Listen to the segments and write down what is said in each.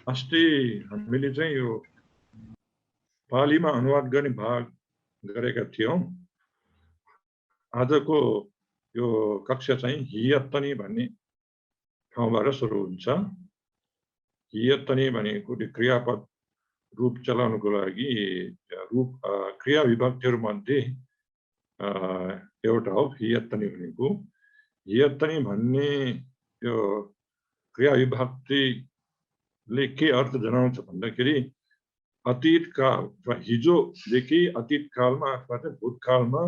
अस्ति हामीले चाहिँ यो पालीमा अनुवाद गर्ने भाग गरेका थियौं। आजको यो कक्षा चाहिँ हियत्तनी भन्ने ठाउँबाट सुरु हुन्छ। हियत्तनी भनेको क्रियापद रूप चलाउनको लागि क्रिया विभक्तिहरू मध्ये एउटा हो हियत्तनी भनेको। हियत्तनी भन्ने यो क्रिया विभक्तिले के अर्थ जनाउँछ भन्दाखेरि अतीत काल अथवा हिजोदेखि अतीत कालमा अथवा भूतकालमा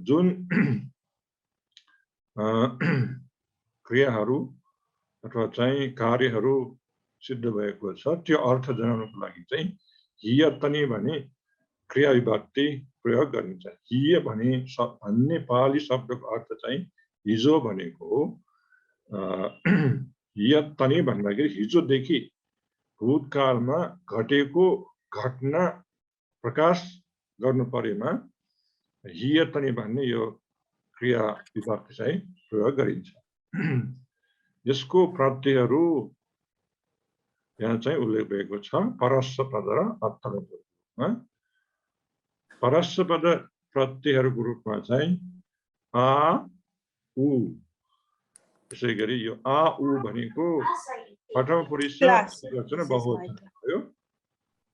जुन क्रियाहरू अथवा चाहिँ कार्यहरू सिद्ध भएको छ त्यो अर्थ जनाउनको लागि चाहिँ हियत्तनी भने क्रिया विभक्ति प्रयोग गरिन्छ। हिय भन्ने पाली शब्दको अर्थ चाहिँ हिजो भनेको हो। हियत्तनी भन्दाखेरि हिजोदेखि भूतकालमा घटेको घटना प्रकाश गर्नु परेमा हियत्तनी भन्ने यो क्रिया विभक्ति चाहिँ प्रयोग गरिन्छ। यसको प्रत्ययहरू यहाँ चाहिँ उल्लेख भएको छ परस्स पद र अत्तम पदमा। परस्स पद प्रत्ययहरूको रूपमा चाहिँ आ उ, त्यसै गरी यो आ उ भनेको प्रथम पुरुष एकवचन बहुवचन भयो।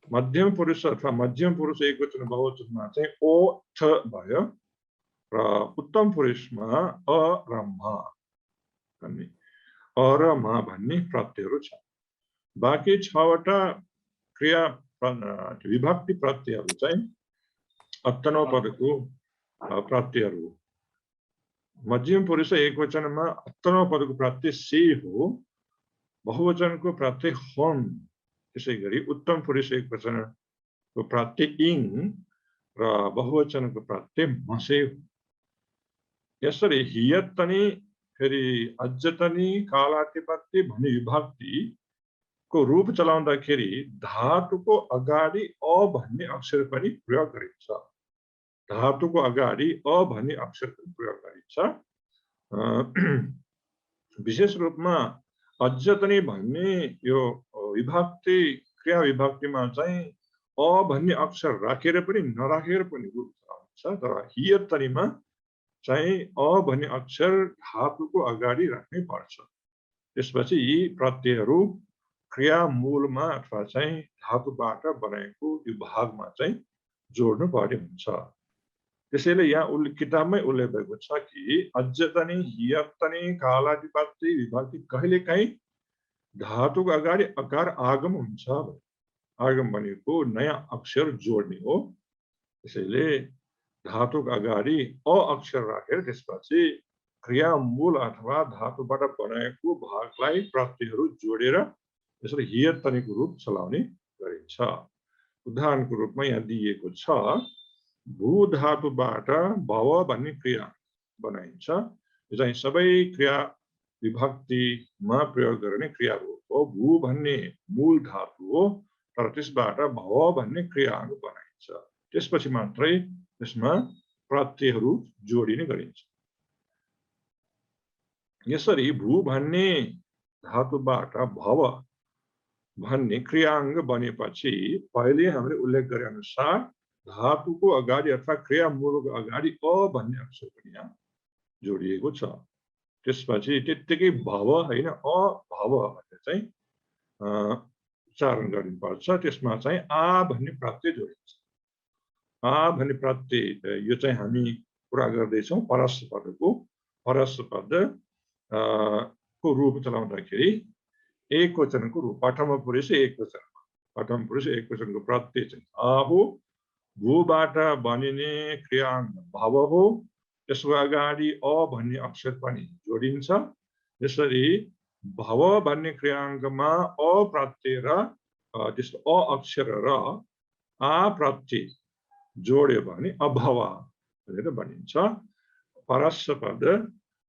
मध्यम पुरुष अथवा मध्यम पुरुष एकवचन बहुवचनमा चाहिँ ओ छ भयो र उत्तम पुरुषमा अ र म भन्ने अ र म भन्ने प्रत्ययहरू छ। बाँकी 6 वटा क्रिया विभक्ति प्रत्ययहरू चाहिँ अत्तनौ पदको प्रत्ययहरू हो। मध्यम पुरुष एकवचनमा अत्तनौ पदको प्रत्यय से हो, बहुवचनको प्रत्यय हम, त्यसै गरी उत्तम पुरुष एकवचनको प्रत्यय इङ र बहुवचनको प्रत्यय मसे हो। यसरी हियत्तनी फेरि अज्जतनी कालातिपत्ति भन्ने विभक्तिको रूप चलाउँदाखेरि धातुको अगाडि अ भन्ने अक्षर पनि प्रयोग गरिन्छ। धातुको अगाडि अ भन्ने अक्षर पनि प्रयोग गरिन्छ। विशेष रूपमा अज्जतनी भन्ने यो विभक्ति क्रिया विभक्तिमा चाहिँ अ भन्ने अक्षर राखेर पनि नराखेर पनि रूप चलाउँछ। तर हियत्तनीमा चाहिँ अ भन्ने अक्षर धातुको अगाडि राख्नै पर्छ। त्यसपछि यी प्रत्ययहरू क्रिया मूलमा अथवा चाहिँ धातुबाट बनाएको यो भागमा चाहिँ जोड्नु पर्ने हुन्छ। त्यसैले यहाँ किताबमै उल्लेख भएको छ कि अज्जतनी हियत्तनी कालातिपत्ति विभक्ति कहिलेकाहीँ धातुको अगाडि अकार आगम हुन्छ। आगम भनेको नयाँ अक्षर जोड्ने हो। त्यसैले धातुको अगाडि अ अक्षर राखेर त्यसपछि क्रिया मूल अथवा धातुबाट बनाएको भागलाई प्रत्ययहरू जोडेर त्यसरी हियत्तनीको रूप चलाउने गरिन्छ। उदाहरणको रूपमा यहाँ दिएको छ भू धातुबाट भव भन्ने क्रिया बनाइन्छ। यो चाहिँ सबै क्रिया विभक्तिमा प्रयोग गर्ने क्रिया हो। भू भन्ने मूल धातु हो, तर त्यसबाट भव भन्ने क्रियाहरू बनाइन्छ। त्यसपछि मात्रै त्यसमा प्रत्ययहरू जोडिने गरिन्छ। यसरी भू भन्ने धातुबाट भव भन्ने क्रियाङ्ग बनेपछि पहिले हामीले उल्लेख गरे अनुसार धातुको अगाडि अथवा क्रिया मूलको अगाडि अ भन्ने अक्षर पनि यहाँ जोडिएको छ। त्यसपछि त्यत्तिकै भव हैन अ भव भनेर चाहिँ उच्चारण गर्नुपर्छ। त्यसमा चाहिँ आ भन्ने प्रत्यय जोडिन्छ। आ भन्ने प्रत्यय यो चाहिँ हामी कुरा गर्दैछौँ परस्स पदको। परस्स पद को रूप चलाउँदाखेरि एकवचनको रूप प्रथम पुरुष एकवचन। प्रथम पुरुष एकवचनको प्रत्यय चाहिँ आ हो। भूबाट बनिने क्रियाङ्ग भव हो। त्यसको अगाडि अ भन्ने अक्षर पनि जोडिन्छ। यसरी भव भन्ने क्रियाङ्गमा अ प्रत्यय र त्यसको अ अक्षर र आ प्रत्यय जोड्यो भने अभव भनेर बनिन्छ। परस्स पद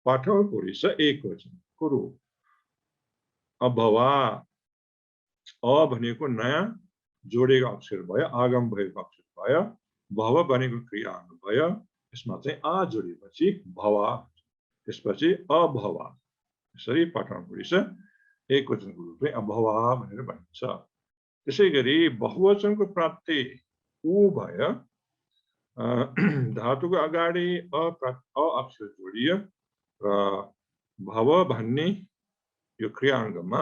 प्रथम पुरुष एकवचनको रूप अभवा। अ भनेको नयाँ जोडेको अक्षर भयो, आगम भएको अक्षर भयो। भव भनेको क्रियाङ्ग भयो, यसमा चाहिँ आ जोडिएपछि भवा, त्यसपछि अभवा। यसरी प्रथम पुरुष एकवचनको रूप चाहिँ अभवा भनेर भनिन्छ। त्यसैगरी बहुवचनको प्राप्ति उ भयो, धातुको अगाडि अ अक्षर जोडियो र भव भन्ने यो क्रियाङ्गमा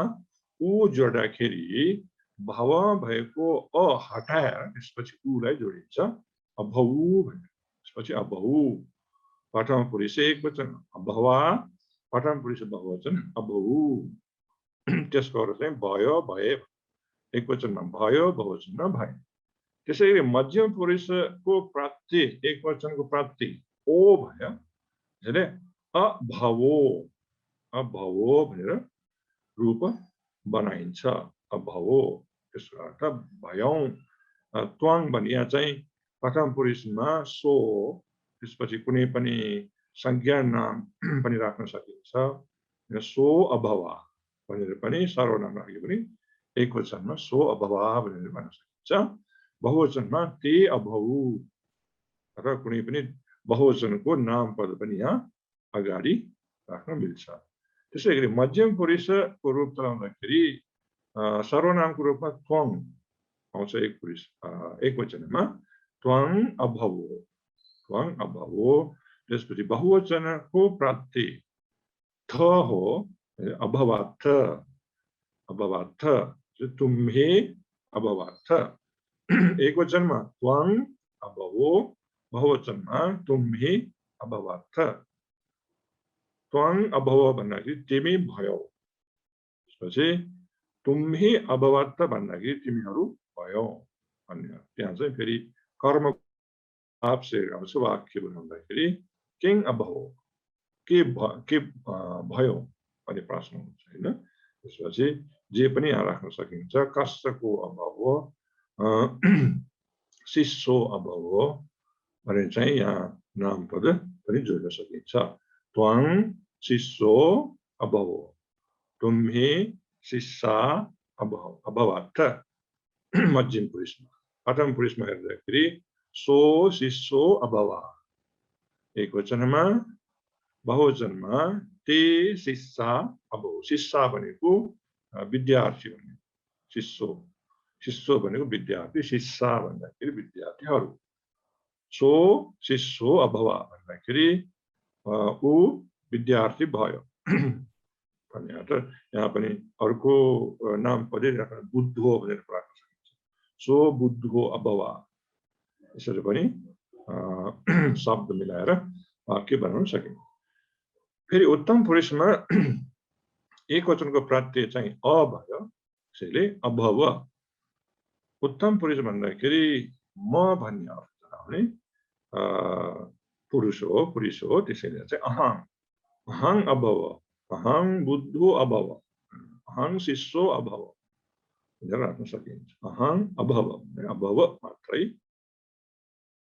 उ जोड्दाखेरि भव भएको अ हटाएर त्यसपछि उलाई जोडिन्छ, अभौ भनेर। त्यसपछि अभौ प्रथम पुरुष एकवचन अभवा, प्रथम पुरुष बहुवचन अभौ। त्यसको अर्थ चाहिँ भयो, भए, एकवचनमा भयो, बहुवचनमा भए। त्यसैगरी मध्यम पुरुषको प्राप्ति एकवचनको प्राप्ति ओ भयो, त्यसैले अभवो, अभवो भनेर रूप बनाइन्छ, अभवो। त्यसको अर्थ भयौं। त्वाङ भनिया चाहिँ प्रथम पुरुषमा सो, त्यसपछि कुनै पनि संज्ञा नाम पनि राख्न सकिन्छ, सो अभवा भनेर पनि सर्वनाम राखे पनि एकवचनमा सो अभवा भनेर भन्न सकिन्छ। बहुवचनमा ते अभौ अथवा कुनै पनि बहुवचनको नाम पद पनि यहाँ अगाडि राख्न मिल्छ। त्यसैगरी मध्यम पुरुषको रूप चलाउँदाखेरि सर्वनामको रूपमा त्वङ आउँछ एकवचनमा, त्वङ अभवो, त्वङ अभवो। त्यसपछि बहुवचनको प्राप्ति थ हो, अभवाथ, अभवाथ, तुम्हे अभवाथ। एकवचनमा त्वङ अभवो, बहुवचनमा तुम्हे अभवाथ। त्वङ अभव भन्दाखेरि तिमी भयौ, त्यसपछि तुम्हे अभवाथ भन्दाखेरि तिमीहरू भयौ भन्ने। त्यहाँ चाहिँ फेरि कर्म आपसे आउँछ वाक्य बनाउँदाखेरि किङ अभवो, के भयो भन्ने प्रश्न हुन्छ होइन। त्यसपछि जे पनि यहाँ राख्न सकिन्छ, कष्टको अभाव हो, शिष्यो अभाव हो भने चाहिँ यहाँ नाम पद पनि जोड्न सकिन्छ। त्वङ शिष्यो अभव, तुम्हे शिष्या अभवाथ मध्यम पुरुषमा। प्रथम पुरुषमा हेर्दाखेरि सो शिष्यो अभवा एकवचनमा, बहुवचनमा ते शिष्या अभौ। शिष्या भनेको विद्यार्थी भन्ने, शिष्यो, शिष्यो भनेको विद्यार्थी, शिष्या भन्दाखेरि विद्यार्थीहरू। सो शिष्यो अभवा भन्दाखेरि ऊ विद्यार्थी भयो भन्ने अर्थ। यहाँ पनि अर्को नाम पदे बुद्धो भनेर राख्न सकिन्छ, सो बुद्धो अभवा। यसरी पनि शब्द मिलाएर वाक्य बनाउन सकिन्छ। फेरि उत्तम पुरुषमा एकवचनको प्राप्ति चाहिँ अ भयो, त्यसैले अभव। उत्तम पुरुष भन्दाखेरि म भन्ने अर्थ जनाउने पुरुष हो, त्यसैले चाहिँ अहं, अहं अभव, अहं बुद्धो अभव, अहं शिष्यो अभव भनेर राख्न सकिन्छ। अहं अभव, अभव मात्रै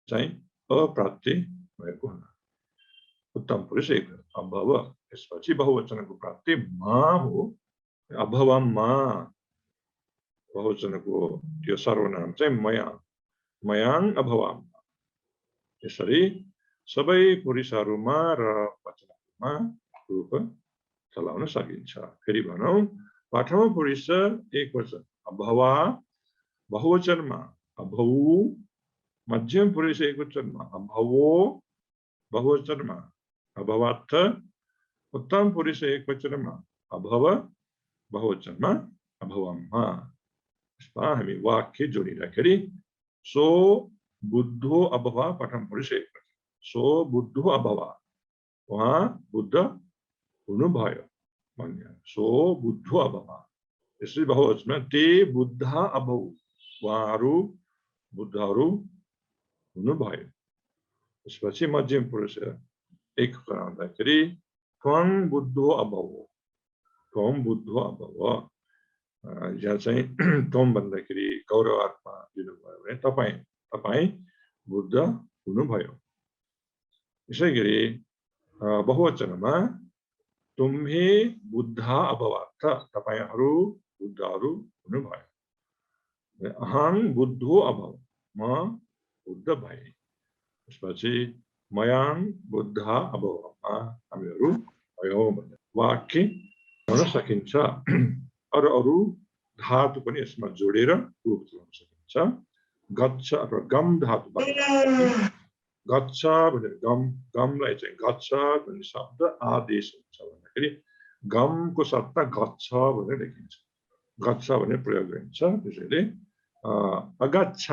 चाहिँ अप्राप्ति भएको हुना उत्तम पुरुष एक अभव। त्यसपछि बहुवचनको प्राप्ति मा हो, अभवमा। बहुवचनको त्यो सर्वनाम चाहिँ मयाङ, मयाङ अभवाम। यसरी सबै पुरुषहरूमा र वचनहरूमा रूप चलाउन सकिन्छ। फेरि भनौँ, प्रथम पुरुष एकवचन अभवा, बहुवचनमा अभौ, मध्यम पुरुष एकवचनमा अभवो, बहुवचनमा अभवाथ, उत्तम पुरुष एकवचनमा अभव, बहुवचनमा अभवम्मा। यसमा हामी वाक्य जोडिँदाखेरि सो बुद्धो अभवा, प्रथम पुरुष एकवचन, सो बुद्धो अभवा, उहाँ बुद्ध हुनुभयो भन्ने, सो बुद्धो अभवा। यसरी बहुवचनमा ते बुद्ध अभौ, उहाँहरू बुद्धहरू हुनुभयो। त्यसपछि मध्यम पुरुष एक आउँदाखेरि त्वङ बुद्धो अभव, त्वम बुद्धो अभव। यहाँ चाहिँ त्वम भन्दाखेरि गौरवात्मा दिनुभयो भने तपाईँ, तपाईँ बुद्ध हुनुभयो। यसैगरी बहुवचनमा तुम्हे बुद्ध अभवाथ, तपाईहरू बुद्धहरू हुनुभयो। अहं बुद्धो अभव, म बुद्ध भए। त्यसपछि मयाङ बुद्ध अभवमा हामीहरू भयौँ भन्ने वाक्य हुन सकिन्छ। अरू धातु पनि यसमा जोडेर रूप चलाउन सकिन्छ। गच्छ अथवा गम धातु गच्छ भनेर गमलाई चाहिँ गच्छ भन्ने शब्द आदेश हुन्छ भन्दाखेरि गमको सट्टा गच्छ भनेर लेखिन्छ। गच्छ भनेर प्रयोग गरिन्छ। त्यसैले अगच्छ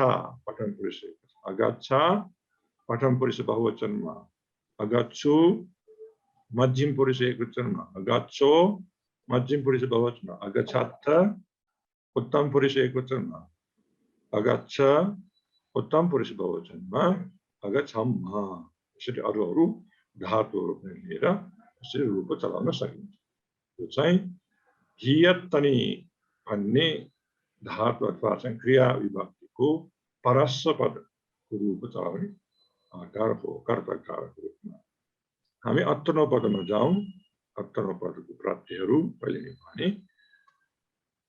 प्रथम पुरुष अगच्छ प्रथम पुरुष बहुवचनमा अगच्छु, मध्यम पुरुष एकवचनमा अगच्छो, मध्यम पुरुष बहुवचनमा अगच्छथ, उत्तम पुरुष एकवचनमा अगच्छ, उत्तम पुरुष बहुवचनमा अगच्छम्मा। यसरी अरू धातुहरू पनि लिएर यसरी रूप चलाउन सकिन्छ। यो चाहिँ हियत्तनी भन्ने धातु अथवा चाहिँ क्रिया विभक्तिको परस्व पदको रूप चलाउने आकार हो, कर्ताकारको रूपमा। हामी अत्तनो पदमा जाउँ। अत्तनो पदको प्राप्तिहरू पहिले नै भने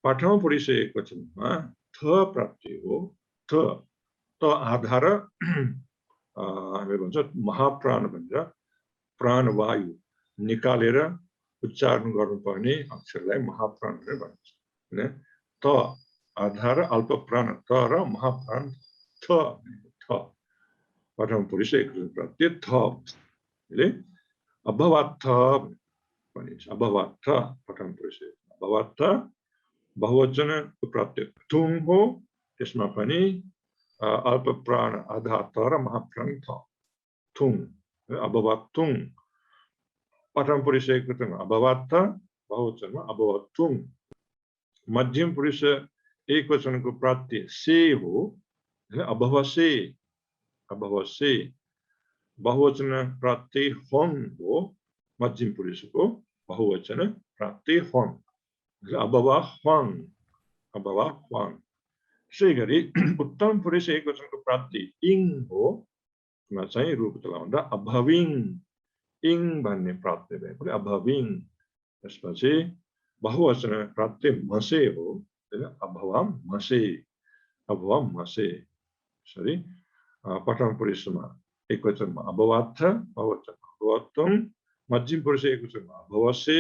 प्रथम पुरुष एकवचनमा थ प्राप्ति हो। त आधार हामी भन्छ महाप्राण भनेर प्राणवायु निकालेर उच्चारण गर्नुपर्ने अक्षरलाई महाप्राण भनेर भनिन्छ। त आधार अल्प प्राण त र महाप्राण थ प्रथम पुरुष एकवचन प्रत्यय थ अभवत्थ भनिन्छ। अभवत्थ प्रथम पुरुष अभवत्थ बहुवचनको प्रत्यय थुङ हो। त्यसमा पनि अल्प प्राण आधा त र महाप्राण थ थुङ अभवत्थुङ। प्रथम पुरुष एकवचनमा अभवत्थ बहुवचनमा अभवत्थुङ। मध्यम पुरुष एकवचनको प्रत्यय से हो। अभवसे अभवसे बहुवचन प्रत्यय होङ हो। मध्यम पुरुषको बहुवचन प्रत्यय होङ अभवह्वङ अभवह्वङ। त्यसै गरी उत्तम पुरुष एकवचनको प्रत्यय इङ हो। मा चाहिँ रूप चलाउँदा अभविङ इङ भन्ने प्रत्यय भएकोले अभविङ। त्यसपछि बहुवचन प्रत्यय मसे हो। अभवम मसे अभवम मसे। यसरी प्रथम पुरुषमा एकवचनमा अभवत्थ बहुवचन अभवत्थुङ। मध्यम पुरुष एकवचनमा अभवसे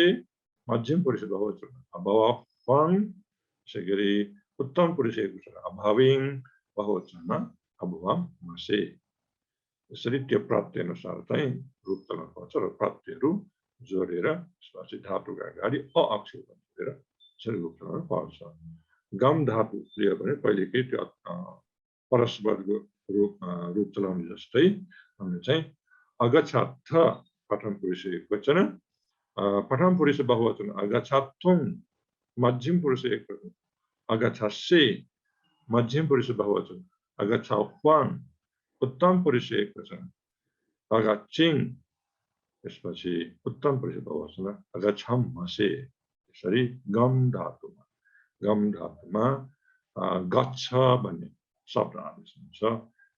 मध्यम पुरुष बहुवचनमा अभवह्वङ। त्यसै गरी उत्तम पुरुष एकवचन अभविङ बहुवचनमा अभवम मसे। यसरी त्यो प्रत्यय अनुसार चाहिँ रूप चलाउनु पर्छ र प्रत्ययहरू जोडेर त्यसपछि धातुका अगाडि अ अक्षर जोडेर यसरी रूप चलाउनु पर्छ। गम धातु लियो भने पहिलेकै त्यो परस्परको रूप चलाउने जस्तै हामीले चाहिँ अगच्छथ प्रथम पुरुष एकवचन प्रथम पुरुष बहुवचन अगच्छथुङ। मध्यम पुरुष एकवचन अगच्छसे मध्यम पुरुष बहुवचन अगच्छह्वङ। उत्तम पुरुष एकवचन अगच्छिङ। त्यसपछि उत्तम पुरुष बहुवचन अगच्छम्मसे। यसरी गम धातुमा गच्छ भन्ने शब्द आदेश हुन्छ।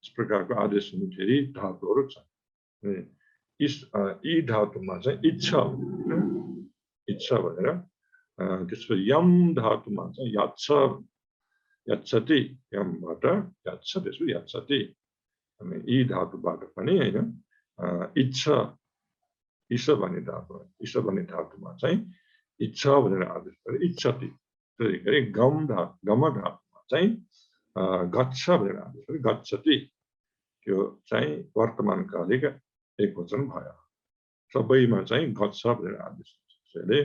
यस प्रकारको आदेश हुने धेरै धातुहरू छन्। यी धातुमा चाहिँ इच्छ भनेर त्यसपछि यम धातुमा चाहिँ याच्छ यच्छति यमबाट याच्छ त्यसपछि यच्छति। अनि यी धातुबाट पनि होइन इच्छ भन्ने धातुमा चाहिँ इच्छ भनेर आदेश गरे इच्छति। त्यसै गरी गम धातुमा चाहिँ गच्छ भनेर आदेश गरे गच्छति। त्यो चाहिँ वर्तमानकालिक एकवचन भयो। सबैमा चाहिँ गच्छ भनेर आदेश हुन्छ। त्यसैले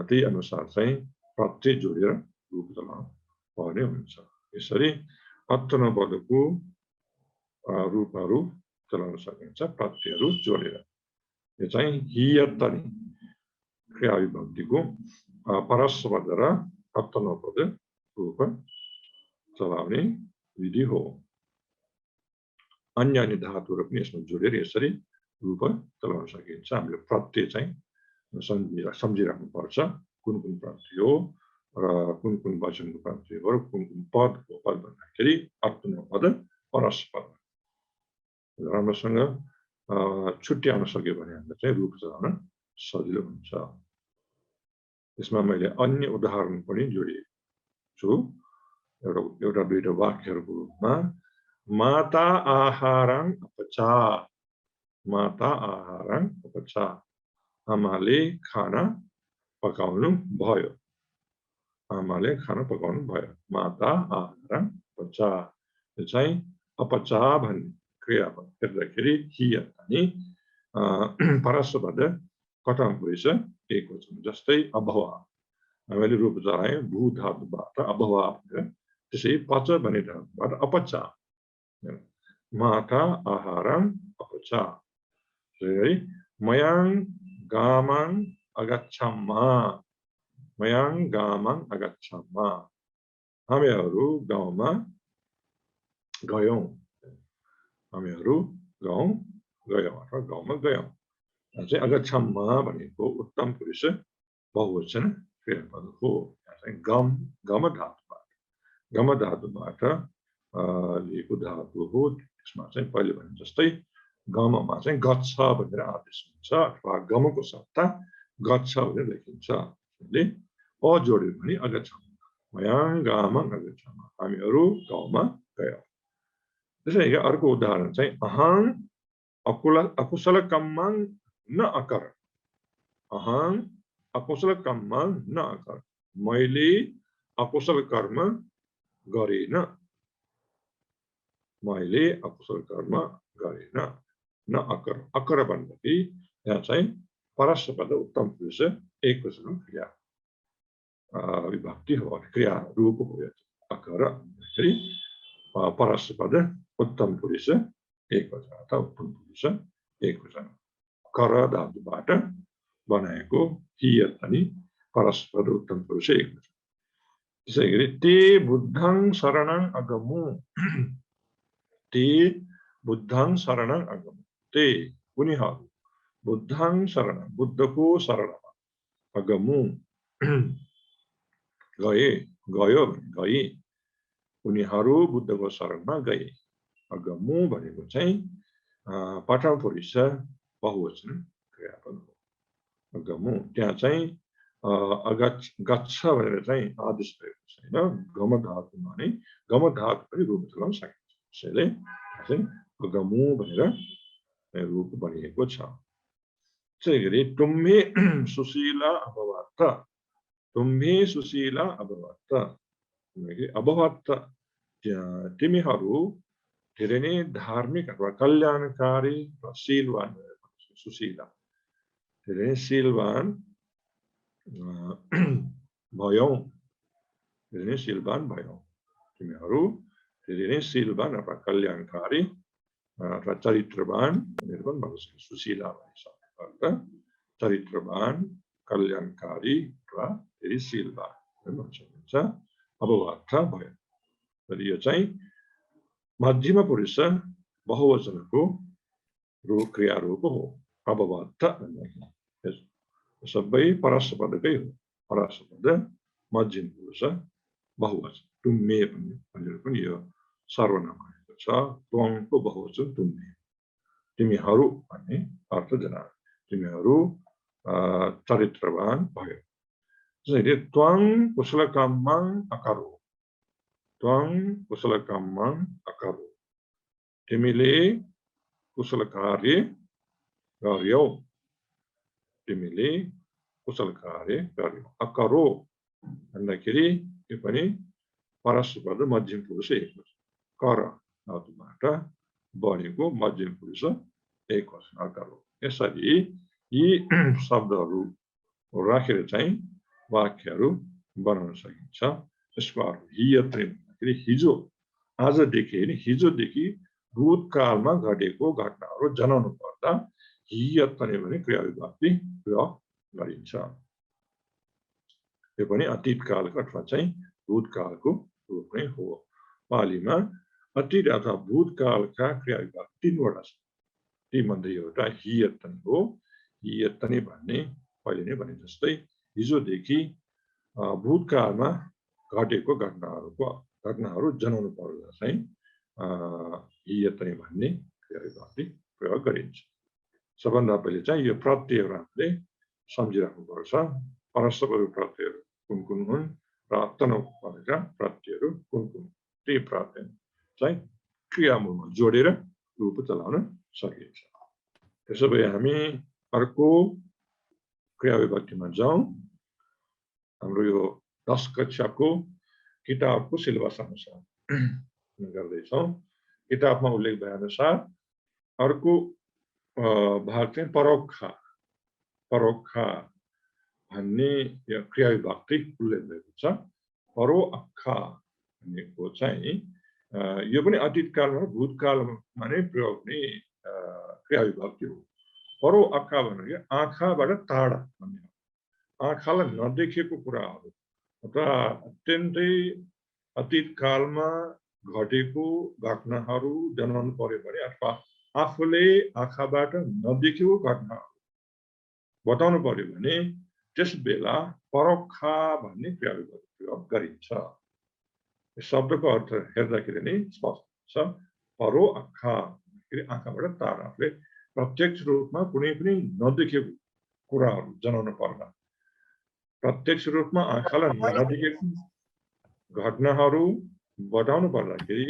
त्यही अनुसार चाहिँ प्रत्यय जोडेर रूप चलाउनु पर्ने हुन्छ। यसरी अत्तनो पदको रूपहरू चलाउन सकिन्छ प्रत्ययहरू जोडेर। यो चाहिँ हियत्तनी क्रिया विभक्तिको परस्व पद र अत्तनो पद रूप चलाउने विधि हो। अन्य धातुहरू पनि यसमा जोडेर यसरी रूप चलाउन सकिन्छ। हामीले प्रत्यय चाहिँ सम्झिराख्नु पर्छ कुन प्रत्यय हो र कुन वचनको प्रत्यय हो र कुन पदको पद भन्दाखेरि अत्तनो पद परस्व पद राम्रोसँग छुट्याउन सक्यो भने हामीलाई चाहिँ रूप चलाउन सजिलो हुन्छ। यसमा मैले अन्य उदाहरण पनि जोडिएको छु। एउटा दुईटा वाक्यहरूको रूपमा माता आहारं अपचा माता आहारं अपचा आमाले खाना पकाउनु भयो। आमाले खाना पकाउनु भयो माता आहारं पचा यो चाहिँ अपचा भन्ने क्रियापद हेर्दाखेरि हियत अनि परस्पद कथम पुरुष एकवचन जस्तै अभवा हामीले रूप चलाए भू धातुबाट अभवा त्यसै पच भन्ने धातुबाट अपचा माता आहारं अपचा मयां गामं अगच्छामः मयां गामं अगच्छामः हामीहरू गाउँमा गयौं हामीहरू गाउँ गयौं अथवा गाउँमा गयौं चाहिँ अगच्छामः भनेको उत्तम पुरुष बहुवचन क्रियापद हो चाहिँ गम धातुबाट लिएको धातु हो त्यसमा चाहिँ पहिले भने जस्तै गममा चाहिँ गच्छ भनेर आदेश हुन्छ अथवा गमको सट्टा गच्छ भनेर लेखिन्छ त्यसले अ जोड्यो भने अगच्छामः मयां गामं अगच्छामः हामीहरू गाउँमा गयौं त्यसैले अर्को उदाहरण चाहिँ अहं अकुशल कर्मं न अकर अहं अकुशल कर्मं न अकर मैले अकुशल कर्म गरेन मैले अकुशल कर्म गरेन न अकर अकर भन्दाखेरि यहाँ चाहिँ परस्पद उत्तम पुरुष एकवचन क्रिया विभक्ति हो क्रिया रूप हो अकर भन्दाखेरि परस्पद उत्तम पुरुष एकवचन अथवा उत्तम पुरुष एकवचन कर धातुबाट बनाएको हियत अनि परस्पद उत्तम पुरुष एकवचन त्यसैगरी ते बुद्धं शरणं अगमु ते बुद्धं शरणं अगमु ते उनीहरू बुद्धं शरणं बुद्धको शरणमा अगमु गयो गए उनीहरू बुद्धको शरणमा गए अगमु भनेको चाहिँ प्रथम पुरुष बहुवचन क्रियापद हो अगमु त्यहाँ चाहिँ गच्छ भनेर चाहिँ आदेश भएको छैन गम धातुमा नै गम धातु पनि रूप चलाउन सकिन्छ त्यसैले चाहिँ अगमु भनेर रूप बनिएको छ त्यसैगरी तुम्हे सुशीला अभवत् तुम्हे सुशीला अभवत् अभवत् तिमीहरू धेरै नै धार्मिक अथवा कल्याणकारी र शीलवान सुशीला धेरै नै शीलवान भयौं धेरै नै शीलवान भयौं तिमीहरू धेरै नै शीलवान अथवा कल्याणकारी अथवा चरित्रवान भनेर पनि भन्न सकिन्छ सुशीला भनिसक्छ चरित्रवान कल्याणकारी वा धेरै शीलवान भन्न सकिन्छ अभवत् भयो यो चाहिँ मध्यम पुरुष बहुवचनको क्रिया रूप हो अभवत् सबै परस्पदकै हो परस्पद मध्यम पुरुष बहुवचन तुम्हे भनेर पनि यो सर्वनाम आएको छ त्वङको बहुवचन तुम्हे तिमीहरू भन्ने अर्थ जनाए तिमीहरू चरित्रवान भयो त्यसैले त्वङ कुशल कर्मं अकरो त्वङ कुशल कर्मं अकरो तिमीले कुशल कार्य गर्यौ तिमीले कुशल कार्य गर्यौ अकरो भन्दाखेरि यो पनि परस्पद मध्यम पुरुष एकवचन कर धातुबाट बनेको मध्यम पुरुष एकवचन अकरो यसरी यी शब्दहरू राखेर चाहिँ वाक्यहरू बनाउन सकिन्छ यसको अर्थ हियत्रे भन्दाखेरि हिजो आजदेखि होइन हिजोदेखि भूतकालमा घटेको घटनाहरू जनाउनु पर्दा हियत्रे भने क्रिया विभक्ति प्रयोग गरिन्छ यो पनि अतीतकालको अथवा चाहिँ भूतकालको रूप नै हो पालीमा अतीत अथवा भूतकालका क्रिया विभक्ति तीनवटा छ तीमध्ये एउटा हियत्ने हो हियत्ने भन्ने पहिले नै भने जस्तै हिजोदेखि भूतकालमा घटेको घटनाहरू जनाउनु पर्दा चाहिँ हियत्ने भन्ने क्रिया विभक्ति प्रयोग गरिन्छ सबभन्दा पहिले चाहिँ यो प्रत्ययहरू हामीले सम्झिराख्नुपर्छ परस्पर प्रत्ययहरू कुन कुन हुन् र तनौ भनेका प्रत्ययहरू कुन कुन ती प्रत्यय चाहिँ क्रियामूलमा जोडेर रूप चलाउन सकिन्छ त्यसो भए हामी अर्को क्रिया विभक्तिमा जाउँ हाम्रो यो 10 कक्षाको किताबको सिलेबस अनुसार गर्दैछौँ। किताबमा उल्लेख भए अनुसार अर्को भाग चाहिँ परोक्ष भन्ने क्रिया विभक्ति उल्लेख भएको छ। परोक्ष भनेको चाहिँ यो पनि अतीतकालमा भूतकालमा नै प्रयोग हुने क्रिया विभक्ति हो। परोक्ष भनेको आँखाबाट टाढा भन्ने हो। आँखालाई नदेखेको कुराहरू अथवा अत्यन्तै अतीतकालमा घटेको घटनाहरू जनाउनु पर्यो भने अथवा आफूले आँखाबाट नदेखेको घटनाहरू बताउनु पर्यो भने त्यस बेला परोक्ष भन्ने क्रिया विभक्ति प्रयोग गरिन्छ। शब्दको अर्थ हेर्दाखेरि नै स्पष्ट छ। परोक्ष आँखाबाट टाढा, आफूले प्रत्यक्ष रूपमा कुनै पनि नदेखेको कुराहरू जनाउनु पर्दा, प्रत्यक्ष रूपमा आँखालाई नदेखेको घटनाहरू बताउनु पर्दाखेरि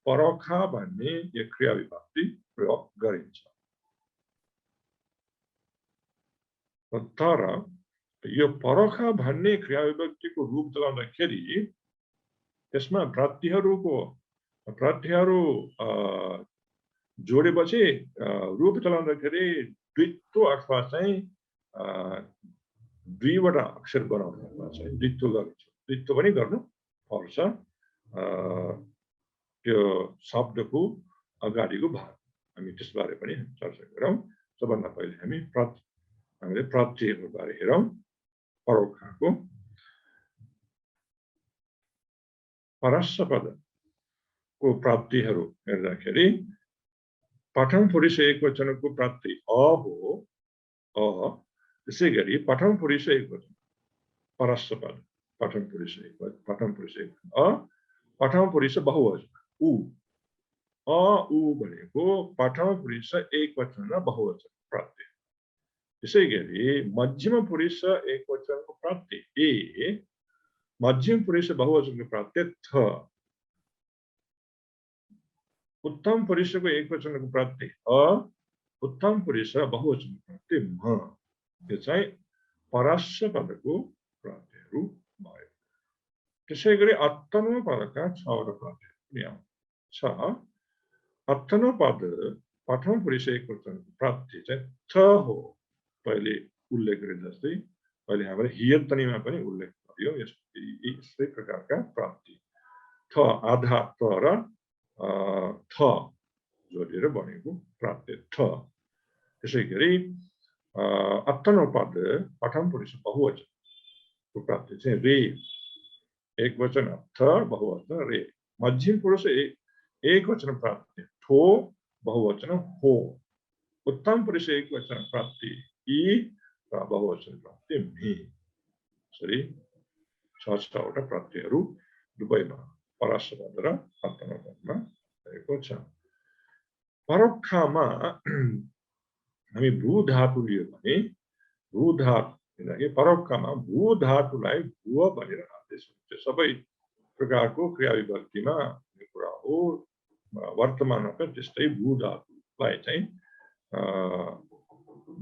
परोक्ष भन्ने यो क्रिया विभक्ति प्रयोग गरिन्छ। तर यो परोक्ष भन्ने क्रिया विभक्तिको रूप चलाउँदाखेरि त्यसमा प्रत्ययहरू जोडेपछि रूप चलाउँदाखेरि द्वित्व अथवा चाहिँ दुईवटा अक्षर बनाउनु चाहिँ द्वित्व गरिन्छ। द्वित्व पनि गर्नु पर्छ। त्यो शब्दको अगाडिको भाग हामी त्यसबारे पनि चर्चा गरौँ। सबभन्दा पहिले हामीले प्रत्ययको बारे हेरौँ। परोक्षको परस्य पदको प्राप्तिहरू हेर्दाखेरि प्रथम पुरुष एकवचनको प्राप्ति अ हो। त्यसै गरी प्रथम पुरुष एकवचन परस्य पद प्रथम पुरुष अ, प्रथम पुरुष बहुवचन उ। उ भनेको प्रथम पुरुष एकवचन र बहुवचन प्राप्ति। त्यसै गरी मध्यम पुरुष एकवचनको प्राप्ति ए, मध्यम पुरुष बहुवचनको प्राप्ति थ, उत्तम पुरुषको एकवचनको प्राप्ति अ, उत्तम पुरुष बहुवचनको प्राप्ति म। यो चाहिँ परस्य पदको प्राप्तिहरू भयो। त्यसै गरी अत्तनो पदका 6वटा प्राप्तिहरू आउँछ। अत्तनो पद प्रथम पुरुष एकवचनको प्राप्ति चाहिँ थ हो। पहिले उल्लेख गरे जस्तै पहिले हाम्रो हियतनीमा पनि उल्लेख गरियो यस्तै प्रकारका प्राप्ति। थ आधा त र थ जोडेर बनेको प्राप्ति थ। त्यसै गरी अत्तनो पद प्रथम पुरुष बहुवचनको प्राप्ति चाहिँ रे, एकवचन थ बहुवचन रे। मध्यम पुरुष एकवचन प्राप्ति ठो, बहुवचन हो। उत्तम पुरुष एकवचन प्राप्ति ई र बहुवचन प्राप्ति मी। यसरी 6वटा प्राप्तिहरू दुवैमा परस्य पद र अत्तनो पदमा भएको छ। परोक्षमा हामी भू धातु लियो भने भू धातु परोक्षमा भू धातुलाई भुव भनेर आदेश हुन्छ। सबै प्रकारको क्रिया विभक्तिमा यो कुरा हो। वर्तमानमा पनि त्यस्तै भू धातुलाई चाहिँ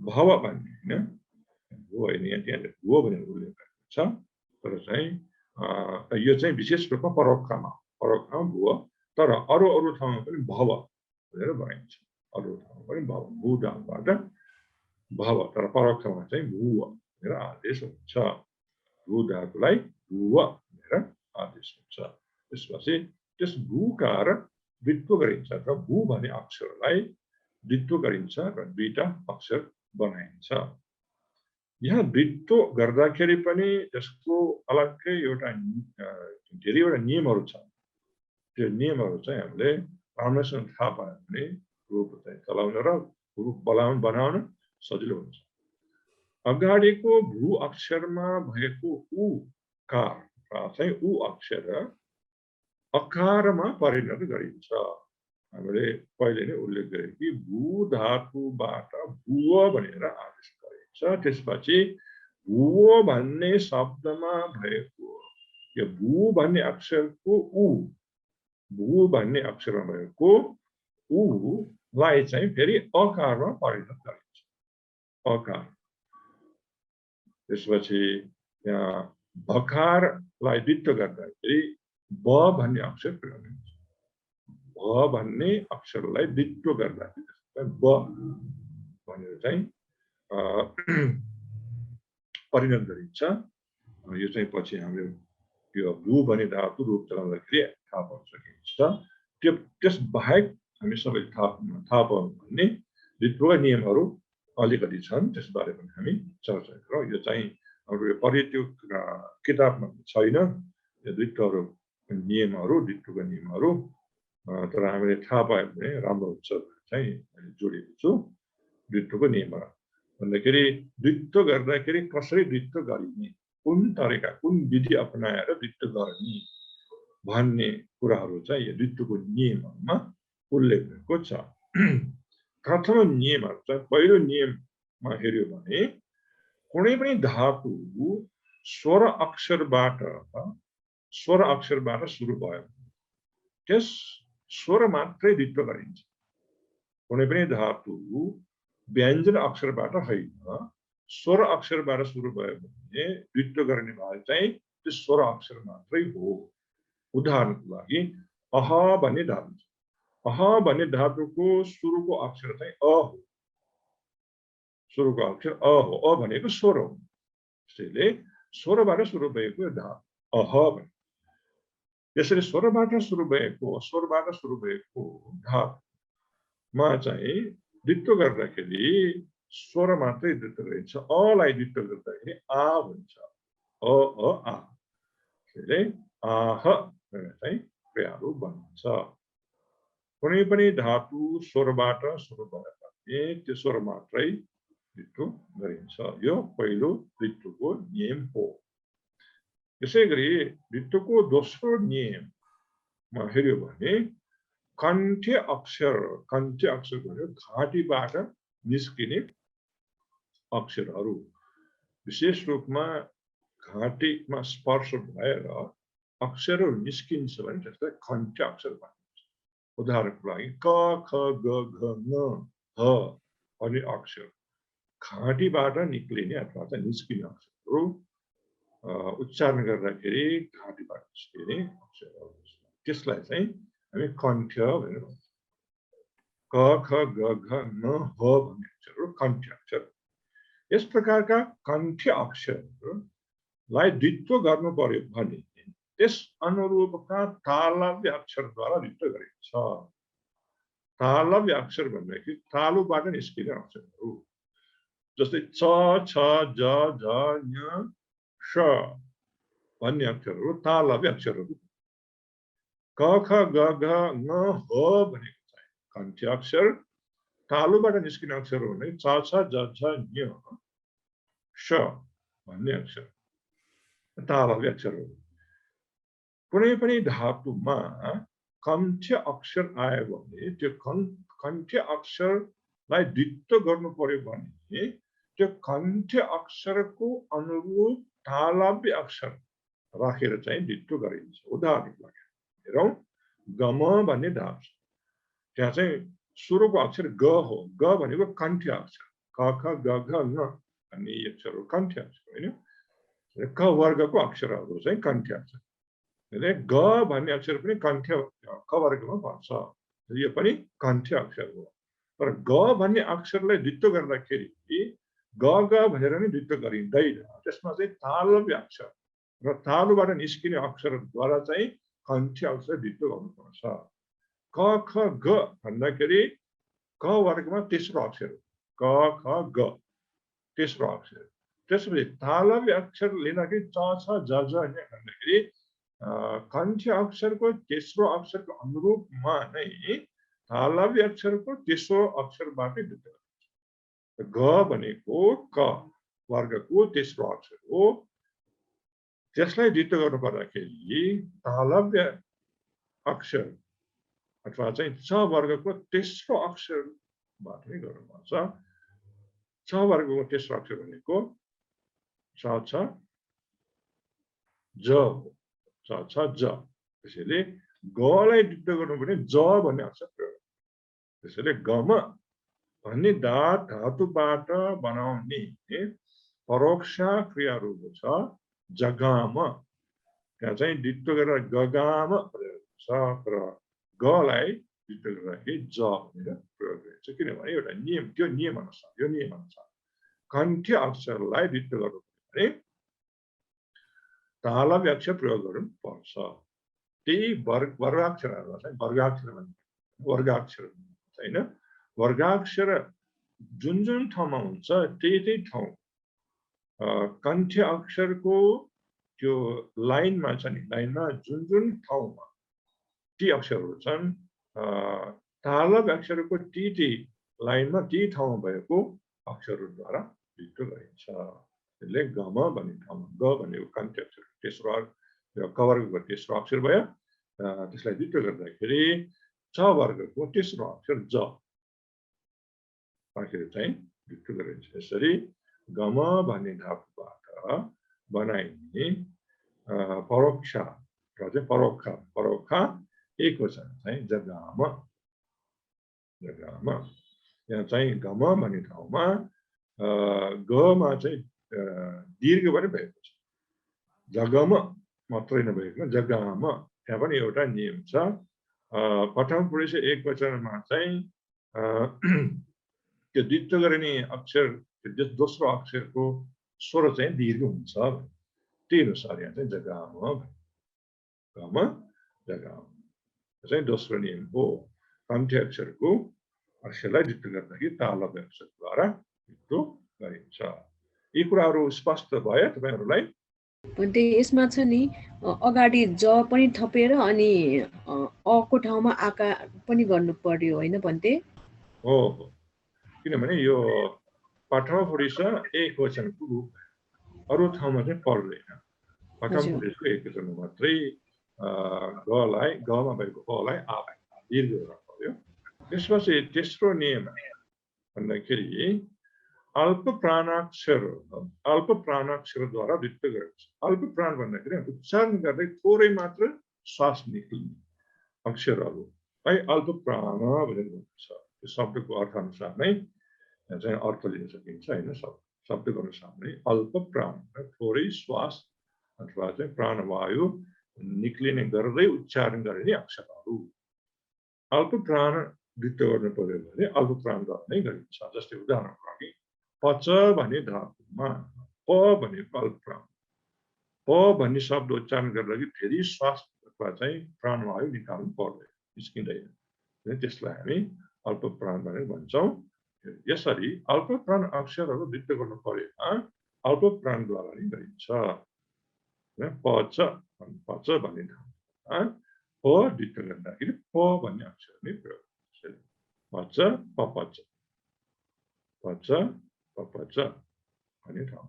भव भन्ने होइन, भुव होइन, त्यहाँनिर भुव भनेर उल्लेख गरेको छ। तर चाहिँ यो चाहिँ विशेष रूपमा परोक्षमा भुव, तर अरू ठाउँमा पनि भव भनेर बनाइन्छ। अरू ठाउँमा पनि भव, भू धातुबाट भव, तर परोक्षमा चाहिँ भुव भनेर आदेश हुन्छ। भू धातुलाई भुव भनेर आदेश हुन्छ। त्यसपछि त्यस भूकार द्वित्व गरिन्छ र भू भन्ने अक्षरलाई द्वित्व गरिन्छ र दुईटा अक्षर बनाइन्छ। यहाँ द्वित्व गर्दाखेरि पनि त्यसको अलग्गै एउटा धेरैवटा नियमहरू छ। त्यो नियमहरू चाहिँ हामीले राम्रोसँग थाहा पायो भने रूप चाहिँ चलाउन र रूप बनाउन सजिलो हुन्छ। अगाडिको भू अक्षरमा भएको उकार चाहिँ उ अक्षर अकारमा परिणत गरिन्छ। हामीले पहिले नै उल्लेख गरे कि भू धातुबाट भुव भनेर आदेश गरिन्छ। त्यसपछि भुव भन्ने शब्दमा भएको यो भू भन्ने अक्षरको भू भन्ने अक्षरमा भएको लाई चाहिँ फेरि अकारमा परिणत गरिन्छ। अकार। त्यसपछि यहाँ भकारलाई द्वित्व गर्दाखेरि ब भन्ने अक्षर प्रयोग हुन्छ। भ भन्ने अक्षरलाई द्वित्व गर्दाखेरि ब भनेर चाहिँ परिणत गरिन्छ। यो चाहिँ पछि हाम्रो यो भू भन्ने धातु रूप चलाउँदाखेरि थाहा पाउन सकिन्छ। त्यस बाहेक हामी सबै थाहा पाउनु भन्ने द्वित्वका नियमहरू अलिकति छन्, त्यसबारे पनि हामी चर्चा गरौँ। यो चाहिँ हाम्रो यो परित्युक किताबमा छैन यो द्वित्वहरू नियमहरू, द्वित्वका नियमहरू, तर हामीले थाहा पायो भने राम्रो हुन्छ चाहिँ जोडेको छु। द्वित्वको नियमहरू भन्दाखेरि द्वित्व गर्दाखेरि कसरी द्वित्व गरिने, कुन तरिका, कुन विधि अपनाएर द्वित्व गर्ने भन्ने कुराहरू चाहिँ यो द्वित्वको नियमहरूमा उल्लेख भएको छ। प्रथम नियमहरू चाहिँ पहिलो नियममा हेर्यो भने कुनै पनि धातु स्वर अक्षरबाट सुरु भयो त्यस स्वर मात्रै द्वित्व गरिन्छ। कुनै पनि धातु व्यञ्जन अक्षरबाट होइन स्वर अक्षरबाट सुरु भयो भने द्वित्व गर्ने भाग चाहिँ त्यो स्वर अक्षर मात्रै हो। उदाहरणको लागि अह भन्ने धातु छ। अह भन्ने धातुको सुरुको अक्षर चाहिँ अ हो। सुरुको अक्षर अ हो। अ भनेको स्वर हो। त्यसैले स्वरबाट सुरु भएको धातु अह भन्ने। यसरी स्वरबाट सुरु भएको धातुमा चाहिँ द्वित्व गर्दाखेरि स्वर मात्रै द्वित्व गरिन्छ। अलाई द्वित्व गर्दाखेरि आ भन्छ। अ आ। त्यसैले आह भनेर चाहिँ क्रियाहरू बन्छ। कुनै पनि धातु स्वरबाट सुरु भयो भने त्यो स्वर मात्रै द्वित्व गरिन्छ। यो पहिलो द्वित्वको नियम हो। यसै गरी द्वित्वको दोस्रो नियममा हेर्यो भने कण्ठ्य अक्षर भनेको घाँटीबाट निस्किने अक्षरहरू विशेष रूपमा घाँटीमा स्पर्श भएर अक्षरहरू निस्किन्छ भने त्यसलाई कण्ठ्य अक्षर भनिन्छ। उदाहरणको लागि क ख ग घ ङ ह भन्ने अक्षर घाँटीबाट निक्लिने अथवा चाहिँ निस्किने अक्षरहरू उच्चारण गर्दाखेरि घाँटीबाट निस्किने अक्षरहरू त्यसलाई चाहिँ हामी कण्ठ्य भनेर भन्छौँ। क ख ग घ ङ ह भन्ने अक्षरहरू कण्ठ्य अक्षर। यस प्रकारका कण्ठ्य अक्षरलाई द्वित्व गर्नु पर्यो भने त्यस अनुरूपका तालव्य अक्षरद्वारा द्वित्व गरिन्छ। तालव्य अक्षर भन्दाखेरि तालुबाट निस्किने अक्षरहरू जस्तै च छ ज झ ञ श भन्ने अक्षरहरू तालव्य अक्षरहरू। क ख ग घ ङ ह भनेको चाहिँ कण्ठ्य अक्षर। तालुबाट निस्किने अक्षरहरू भने च छ ज झ ञ श भन्ने अक्षर तालव्य अक्षरहरू। कुनै पनि धातुमा कण्ठ्य अक्षर आयो भने त्यो कण्ठ्य अक्षरलाई द्वित्व गर्नु पर्यो भने त्यो कण्ठ्य अक्षरको अनुरूप तालव्य अक्षर राखेर चाहिँ द्वित्व गरिन्छ। उदाहरणको लागि हेरौँ गम भन्ने धातु छ। त्यहाँ चाहिँ सुरुको अक्षर ग हो। ग भनेको कण्ठ्य अक्षर। क ख ग घ ङ भन्ने अक्षरहरू कण्ठ्य अक्षर होइन। क वर्गको अक्षरहरू चाहिँ कण्ठ्य अक्षर। ग भन्ने अक्षर पनि कण्ठ्य क वर्गमा पर्छ। यो पनि कण्ठ्य अक्षर हो। तर ग भन्ने अक्षरलाई द्वित्व गर्दाखेरि ग ग भनेर नै द्वित्व गरिँदैन। त्यसमा चाहिँ तालव्य अक्षर र तालुबाट निस्किने अक्षरद्वारा चाहिँ कण्ठ्य अक्षर द्वित्व गर्नुपर्छ। क ख ग भन्दाखेरि क वर्गमा तेस्रो अक्षर क ख ग तेस्रो अक्षर। त्यसपछि तालव्य अक्षर लिँदाखेरि च छ ज झ भन्दाखेरि कण्ठ्य अक्षरको तेस्रो अक्षरको अनुरूपमा नै तालव्य अक्षरको तेस्रो अक्षरबाटै द्वित्व गरिन्छ। ग भनेको क वर्गको तेस्रो अक्षर हो। त्यसलाई द्वित्व गर्नु पर्दाखेरि तालव्य अक्षर अथवा चाहिँ च वर्गको तेस्रो अक्षरबाट नै गर्नुपर्छ। च वर्गको तेस्रो अक्षर भनेको च छ ज हो। च छ ज। त्यसैले गलाई द्वित्व गर्नु भने ज भन्ने अक्षर प्रयोग। त्यसैले गम भन्ने धातुबाट बनाउने परोक्ष क्रियाहरू छ जगाम त्यहाँ चाहिँ डिक्टो गरेर गगाम प्रयोग छ तर गलाई डिक्टो गर्दाखेरि ज भनेर प्रयोग गरिन्छ किनभने एउटा नियम त्यो नियम अनुसार कण्ठ्य अक्षरलाई डिक्टो गर्नु भने तालव्य अक्षर प्रयोग गर्नु पर्छ त्यही वर्गाक्षरहरुलाई चाहिँ वर्गाक्षर हैन वर्गाक्षर जुन ठाउँमा हुन्छ त्यही ठाउँ कण्ठ्य अक्षरको त्यो लाइनमा छ नि लाइनमा जुन ठाउँमा ती अक्षरहरू छन् तालव्य अक्षरको ती लाइनमा ती ठाउँमा भएको अक्षरहरूद्वारा डिक्टो गरिन्छ त्यसले गम भन्ने ठाउँमा ग भनेको कण्ठ्य अक्षर तेस्रो कवर्गको तेस्रो अक्षर भयो त्यसलाई डिक्टो गर्दाखेरि च वर्गको तेस्रो अक्षर ज राखेर चाहिँ डिक्टो गरिन्छ यसरी गम भन्ने धातुबाट बनाइने परोक्ष र चाहिँ परोक्ष एकवचन चाहिँ जगाम यहाँ चाहिँ गम भन्ने ठाउँमा गमा चाहिँ दीर्घ पनि भएको छ जगम मात्रै नभएको जगाम त्यहाँ पनि एउटा नियम छ प्रथम पुरुष एकवचनमा चाहिँ त्यो डिक्टो गरिने अक्षर दोस्रो अक्षरको स्वर चाहिँ दीर्घ हुन्छ त्यही अनुसार यहाँ चाहिँ जगाम चाहिँ दोस्रो नियम हो कण्ठ्य अक्षरको अक्षरलाई डिक्टो गर्दाखेरि तालव्य अक्षरद्वारा डिक्टो गरिन्छ यी कुराहरू स्पष्ट भयो तपाईहरुलाई भन्ते यसमा छ नि अगाडि ज पनि थपेर अनि अ को ठाउँमा आकार पनि गर्नु पर्यो हैन भन्ते हो किनभने यो प्रथम पुरुष एकवचनको रूप अरु ठाउँमा चाहिँ पर्दैन प्रथम पुरुषको एकवचनमा मात्रै गलाई गमा भएको अलाई आ दीर्घ गर्न पर्यो त्यसपछि तेस्रो नियम भन्दाखेरि अल्प प्राणाक्षरद्वारा डिक्टो गरिन्छ अल्प प्राण भन्दाखेरि उच्चारण गर्दै थोरै मात्र श्वास निक्लिने अक्षरहरूलाई अल्प प्राण भनेर भनिन्छ यो शब्दको अर्थ अनुसार नै चाहिँ अर्थ लिन सकिन्छ हैन शब्दको अनुसार नै अल्प प्राण थोरै श्वास अथवा चाहिँ प्राणवायु निक्लिने गर्दै उच्चारण गरिने अक्षरहरू अल्प प्राण डिक्टो गर्नु पर्यो भने अल्प प्राणद्वारा नै गरिन्छ जस्तै उदाहरणको लागि पच भन्ने धातुमा प भनेको अल्प प्राण प भन्ने शब्द उच्चारण गर्दाखेरि फेरि श्वास अथवा चाहिँ प्राणवायु निकाल्नु पर्दैन निस्किँदैन त्यसलाई हामी अल्प प्राण भनेर भन्छौँ यसरी अल्प प्राण अक्षरहरू डिक्टो गर्नु पर्यो अल्प प्राणद्वारा नै गरिन्छ पच भन्ने ठाउँमा प डिक्टो गर्दाखेरि प भन्ने अक्षर नै प्रयोग पच पपच भन्ने ठाउँ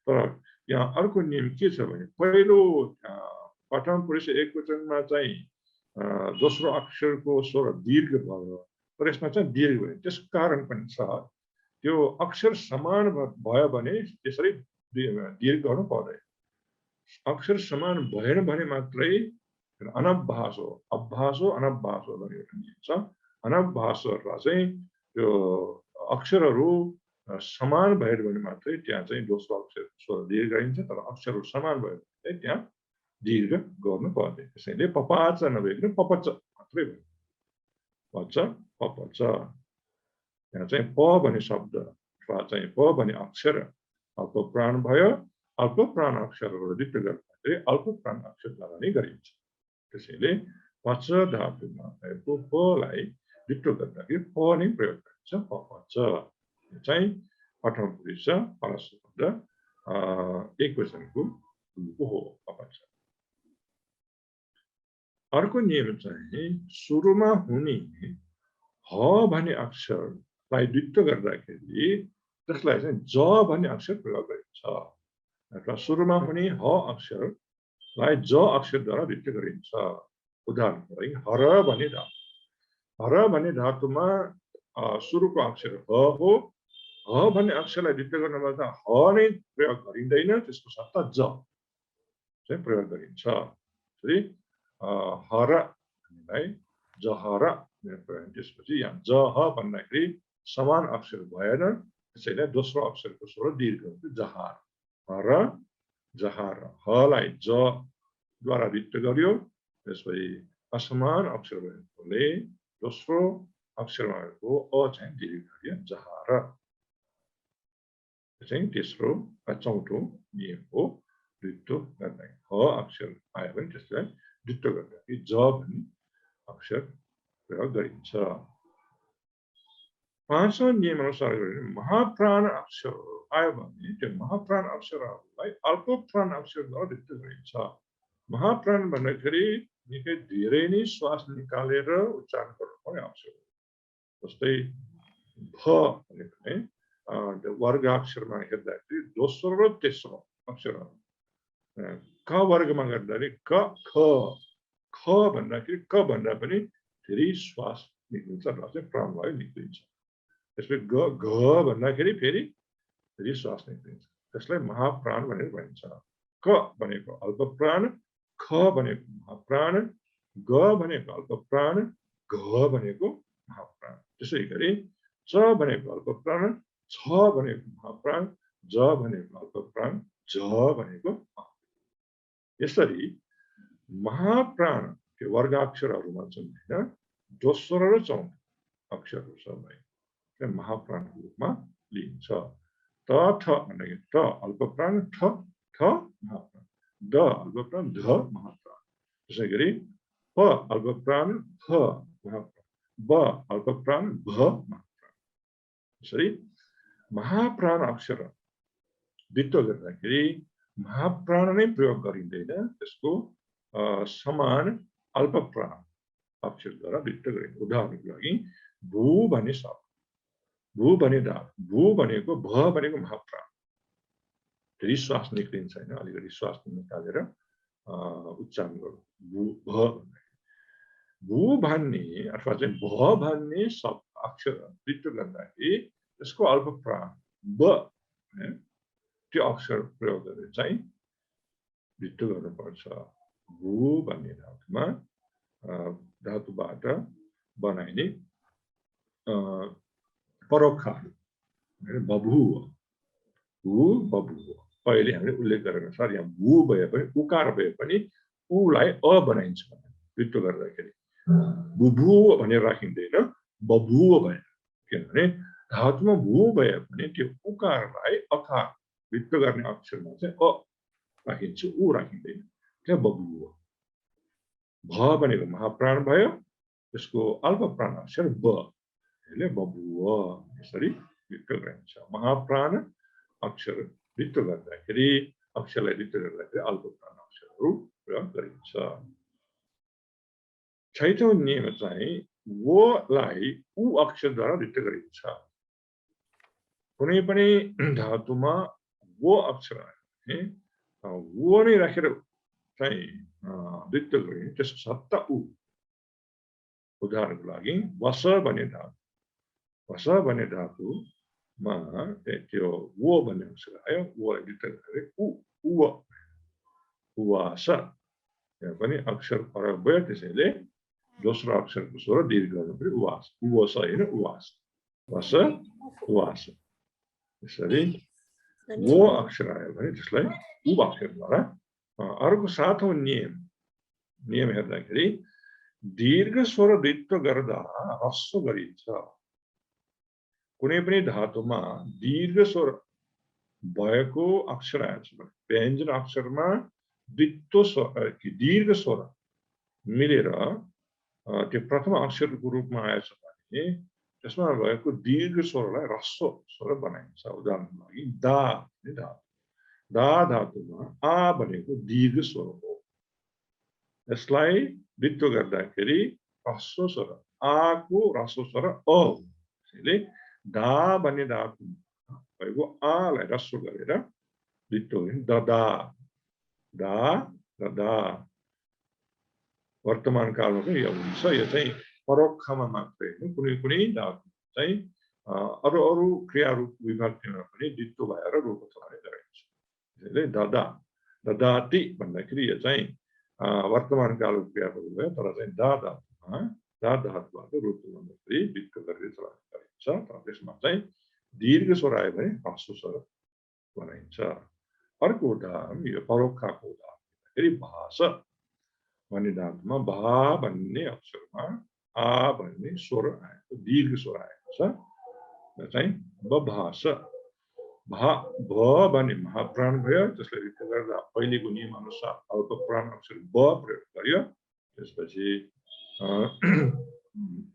तर यहाँ अर्को नियम के छ भने पहिलो प्रथम पुरुष एकवचनमा चाहिँ दोस्रो अक्षरको स्वर दीर्घ भयो तर यसमा चाहिँ दीर्घ भयो त्यसको कारण पनि छ त्यो अक्षर समान भयो भने त्यसरी दीर्घ गर्नु पर्दैन अक्षर समान भएन भने मात्रै अनभ्यास हो अनभ्यास हो भन्ने एउटा नियम छ अनभ्यासहरूलाई चाहिँ त्यो अक्षरहरू समान भएर भने मात्रै त्यहाँ चाहिँ दोस्रो अक्षर स्वर दीर्घ गरिन्छ तर अक्षरहरू समान भयो भने त्यहाँ दीर्घ गर्नु पर्दैन त्यसैले पपाच नभइकन पपच मात्रै भयो पच पपच यहाँ चाहिँ प भन्ने शब्द अथवा चाहिँ प भन्ने अक्षर अल्प प्राण भयो अल्प प्राण अक्षरहरू डिक्टो गर्दाखेरि अल्प प्राण अक्षरद्वारा नै गरिन्छ त्यसैले पच धातुमा भएको पलाई डिक्टो गर्दाखेरि प नै प्रयोग गरिन्छ पपच चाहिँ प्रथम पुरुष परस शब्द एकवचनको रूप हो पपच अर्को नियम चाहिँ सुरुमा हुने ह भन्ने अक्षरलाई डिक्टो गर्दाखेरि त्यसलाई चाहिँ ज भन्ने अक्षर प्रयोग गरिन्छ अथवा सुरुमा हुने ह अक्षरलाई ज अक्षरद्वारा डिक्टो गरिन्छ उदाहरणको लागि हर भन्ने धातुमा सुरुको अक्षर ह हो ह भन्ने अक्षरलाई डिक्टो गर्नुपर्दा ह नै प्रयोग गरिँदैन त्यसको सट्टा ज चाहिँ प्रयोग गरिन्छ हर भन्नेलाई जहर त्यसपछि यहाँ जह भन्दाखेरि समान अक्षर भएन त्यसैले दोस्रो अक्षरको स्वर दीर्घ हुन्छ जहार हर जहाँ र हलाई ज द्वारा रिक्त गर्यो त्यसपछि असमान अक्षर भएकोले दोस्रो अक्षरमा भएको अ चाहिँ डिलिट गरियो जहाँ र चाहिँ तेस्रो चौथो नियम हो द्वित्व गर्दा ह अक्षर आयो भने त्यसलाई द्वित्व गर्दाखेरि ज भन्ने अक्षर प्रयोग गरिन्छ पाँचौं नियम अनुसार महाप्राण अक्षर आयो भने त्यो महाप्राण अक्षरहरूलाई अल्पप्राण अक्षरद्वारा द्वित्व गरिन्छ महाप्राण भन्दाखेरि निकै धेरै नै श्वास निकालेर उच्चारण गर्नुपर्ने अक्षर हो जस्तै भ भनेको वर्ग अक्षरमा हेर्दाखेरि दोस्रो र तेस्रो अक्षर क वर्गमा गर्दाखेरि क ख ख भन्दाखेरि क भन्दा पनि धेरै श्वास निक्लिन्छ र चाहिँ प्राणवायु निक्लिन्छ त्यसपछि ग घ भन्दाखेरि फेरि धेरै श्वास निक्लिन्छ त्यसलाई महाप्राण भनेर भनिन्छ क भनेको अल्पप्राण ख भनेको महाप्राण ग भनेको अल्पप्राण घ भनेको महाप्राण त्यसै गरी च भनेको अल्पप्राण छ भनेको महाप्राण ज भनेको अल्पप्राण ज भनेको यसरी महाप्राण त्यो वर्गाक्षरहरूमा चाहिँ हैन दोस्रो र चौथो अक्षरहरू सबै महाप्राणको रूपमा लिइन्छ त थ भनेको त अल्पप्राण ठ ठ महाप्राण द अल्पप्राण ध महाप्राण त्यसै गरी प अल्पप्राण फ महाप्राण ब अल्पप्राण भ महाप्राण यसरी महाप्राण अक्षर द्वित्व गर्दाखेरि महाप्राण नै प्रयोग गरिँदैन त्यसको समान अल्पप्राण अक्षरद्वारा द्वित्व गरिन्छ उदाहरणको लागि भू भन्ने शब्द भू भने धातु भू भनेको भ भनेको महाप्राण धेरै श्वास निक्लिन्छ हैन अलिकति श्वास निकालेर उच्चारण गर्नु भू भ भू भन्ने अथवा चाहिँ भ भन्ने शब्द अक्षर द्वित्व गर्दाखेरि त्यसको अल्पप्राण ब त्यो अक्षर प्रयोग गरेर चाहिँ द्वित्व गर्नुपर्छ भू भन्ने धातुमा धातुबाट बनाइने परोक्षहरू बभुव भू बभुव पहिले हामीले उल्लेख गरेका अनुसार यहाँ भू भए पनि उकार भए पनि उलाई अ बनाइन्छ द्वित्व गर्दाखेरि बुभुव भनेर राखिँदैन बभुव भएर किनभने धातुमा भू भए पनि त्यो उकारलाई अकार द्वित्व गर्ने अक्षरमा चाहिँ अ राखिन्छ उ राखिँदैन त्यहाँ बभुव भ भनेको महाप्राण भयो त्यसको अल्पप्राण अक्षर ब यसले बभुव यसरी द्वित्व गरिन्छ महाप्राण अक्षर द्वित्व गर्दाखेरि अक्षरलाई द्वित्व गर्दाखेरि अल्पप्राण अक्षरहरू प्रयोग गरिन्छ छैठौं नियम चाहिँ वलाई उ अक्षरद्वारा द्वित्व गरिन्छ कुनै पनि धातुमा व अक्षर आयो भने व नै राखेर चाहिँ द्वित्व गरिन्छ त्यसको सत्ता उ उदाहरणको लागि वस भन्ने धातुमा त्यो व भन्ने अक्षर आयो वलाई द्वित्व गरेर उव उवास यहाँ पनि अक्षर फरक भयो त्यसैले दोस्रो अक्षरको स्वर दीर्घ गर्नु पर्यो उवास उवस हैन उवास वस उवास यसरी वो अक्षर आयो भने त्यसलाई उ अक्षरद्वारा अर्को सातौं नियम हेर्दाखेरि दीर्घ स्वर द्वित्व गर्दा ह्रस्व गरिन्छ कुनै पनि धातुमा दीर्घ स्वर भएको अक्षर आएछ भने व्यञ्जन अक्षरमा द्वित्व स्वर दीर्घ स्वर मिलेर त्यो प्रथम अक्षरको रूपमा आएछ भने त्यसमा भएको दीर्घ स्वरलाई ह्रस्व स्वर बनाइन्छ उदाहरणको लागि दा धातुमा आ भनेको दीर्घ स्वर हो यसलाई द्वित्व गर्दाखेरि ह्रस्व स्वर आको ह्रस्व स्वर अ हो त्यसैले दा भन्ने धातुमा भएको आलाई ह्रस्व गरेर द्वित्व गरिन्छ ददा दा ददा वर्तमान कालमा पनि यो हुन्छ यो चाहिँ परोक्षमा मात्रै होइन कुनै धातु चाहिँ अरू क्रियारूप विभक्तिमा पनि द्वित्व भएर रूपचलाने गरिन्छ त्यसैले ददा ददाति भन्दाखेरि यो चाहिँ वर्तमान कालको क्रियापद भयो तर चाहिँ दा धातुबाट रूपचलाउँदाखेरि द्वित्व गरेर चलाउने गरिन्छ तर त्यसमा चाहिँ दीर्घ स्वर आयो भने ह्रस्व स्वर बनाइन्छ अर्को उदाहरण यो परोक्षको उदाहरण फेरि भाष भन्ने धातुमा भा भन्ने अक्षरमा आ भन्ने स्वर आएको दीर्घ स्वर आएको छ चाहिँ बभाष भा भ भन्ने महाप्राण भयो त्यसले रिक्त गर्दा पहिलेको नियम अनुसार अल्प प्राण अक्षर ब प्रयोग गर्यो त्यसपछि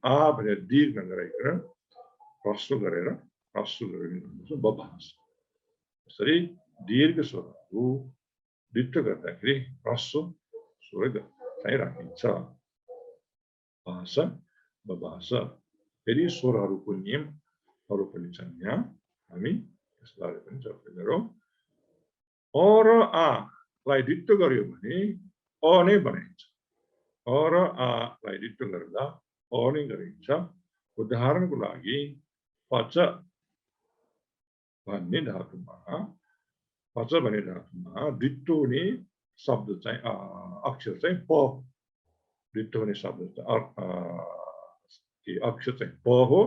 आ भनेर दीर्घ नगराइकन ह्रस्व गरेर बभाष यसरी दीर्घ स्वरहरू रिक्त गर्दाखेरि ह्रस्व स्वर चाहिँ राखिन्छ भाष बभाष फेरि स्वरहरूको नियमहरू पनि छन् यहाँ हामी यसबारे पनि चर्चा गरौँ अ र आ लाई रिक्त गर्यो भने अ नै बनाइन्छ अ र आ लाई रिक्त गर्दा अ नै गरिन्छ उदाहरणको लागि पच भन्ने धातुमा रित्तो हुने शब्द चाहिँ अक्षर चाहिँ प रित्तो हुने शब्द अक्षर चाहिँ प हो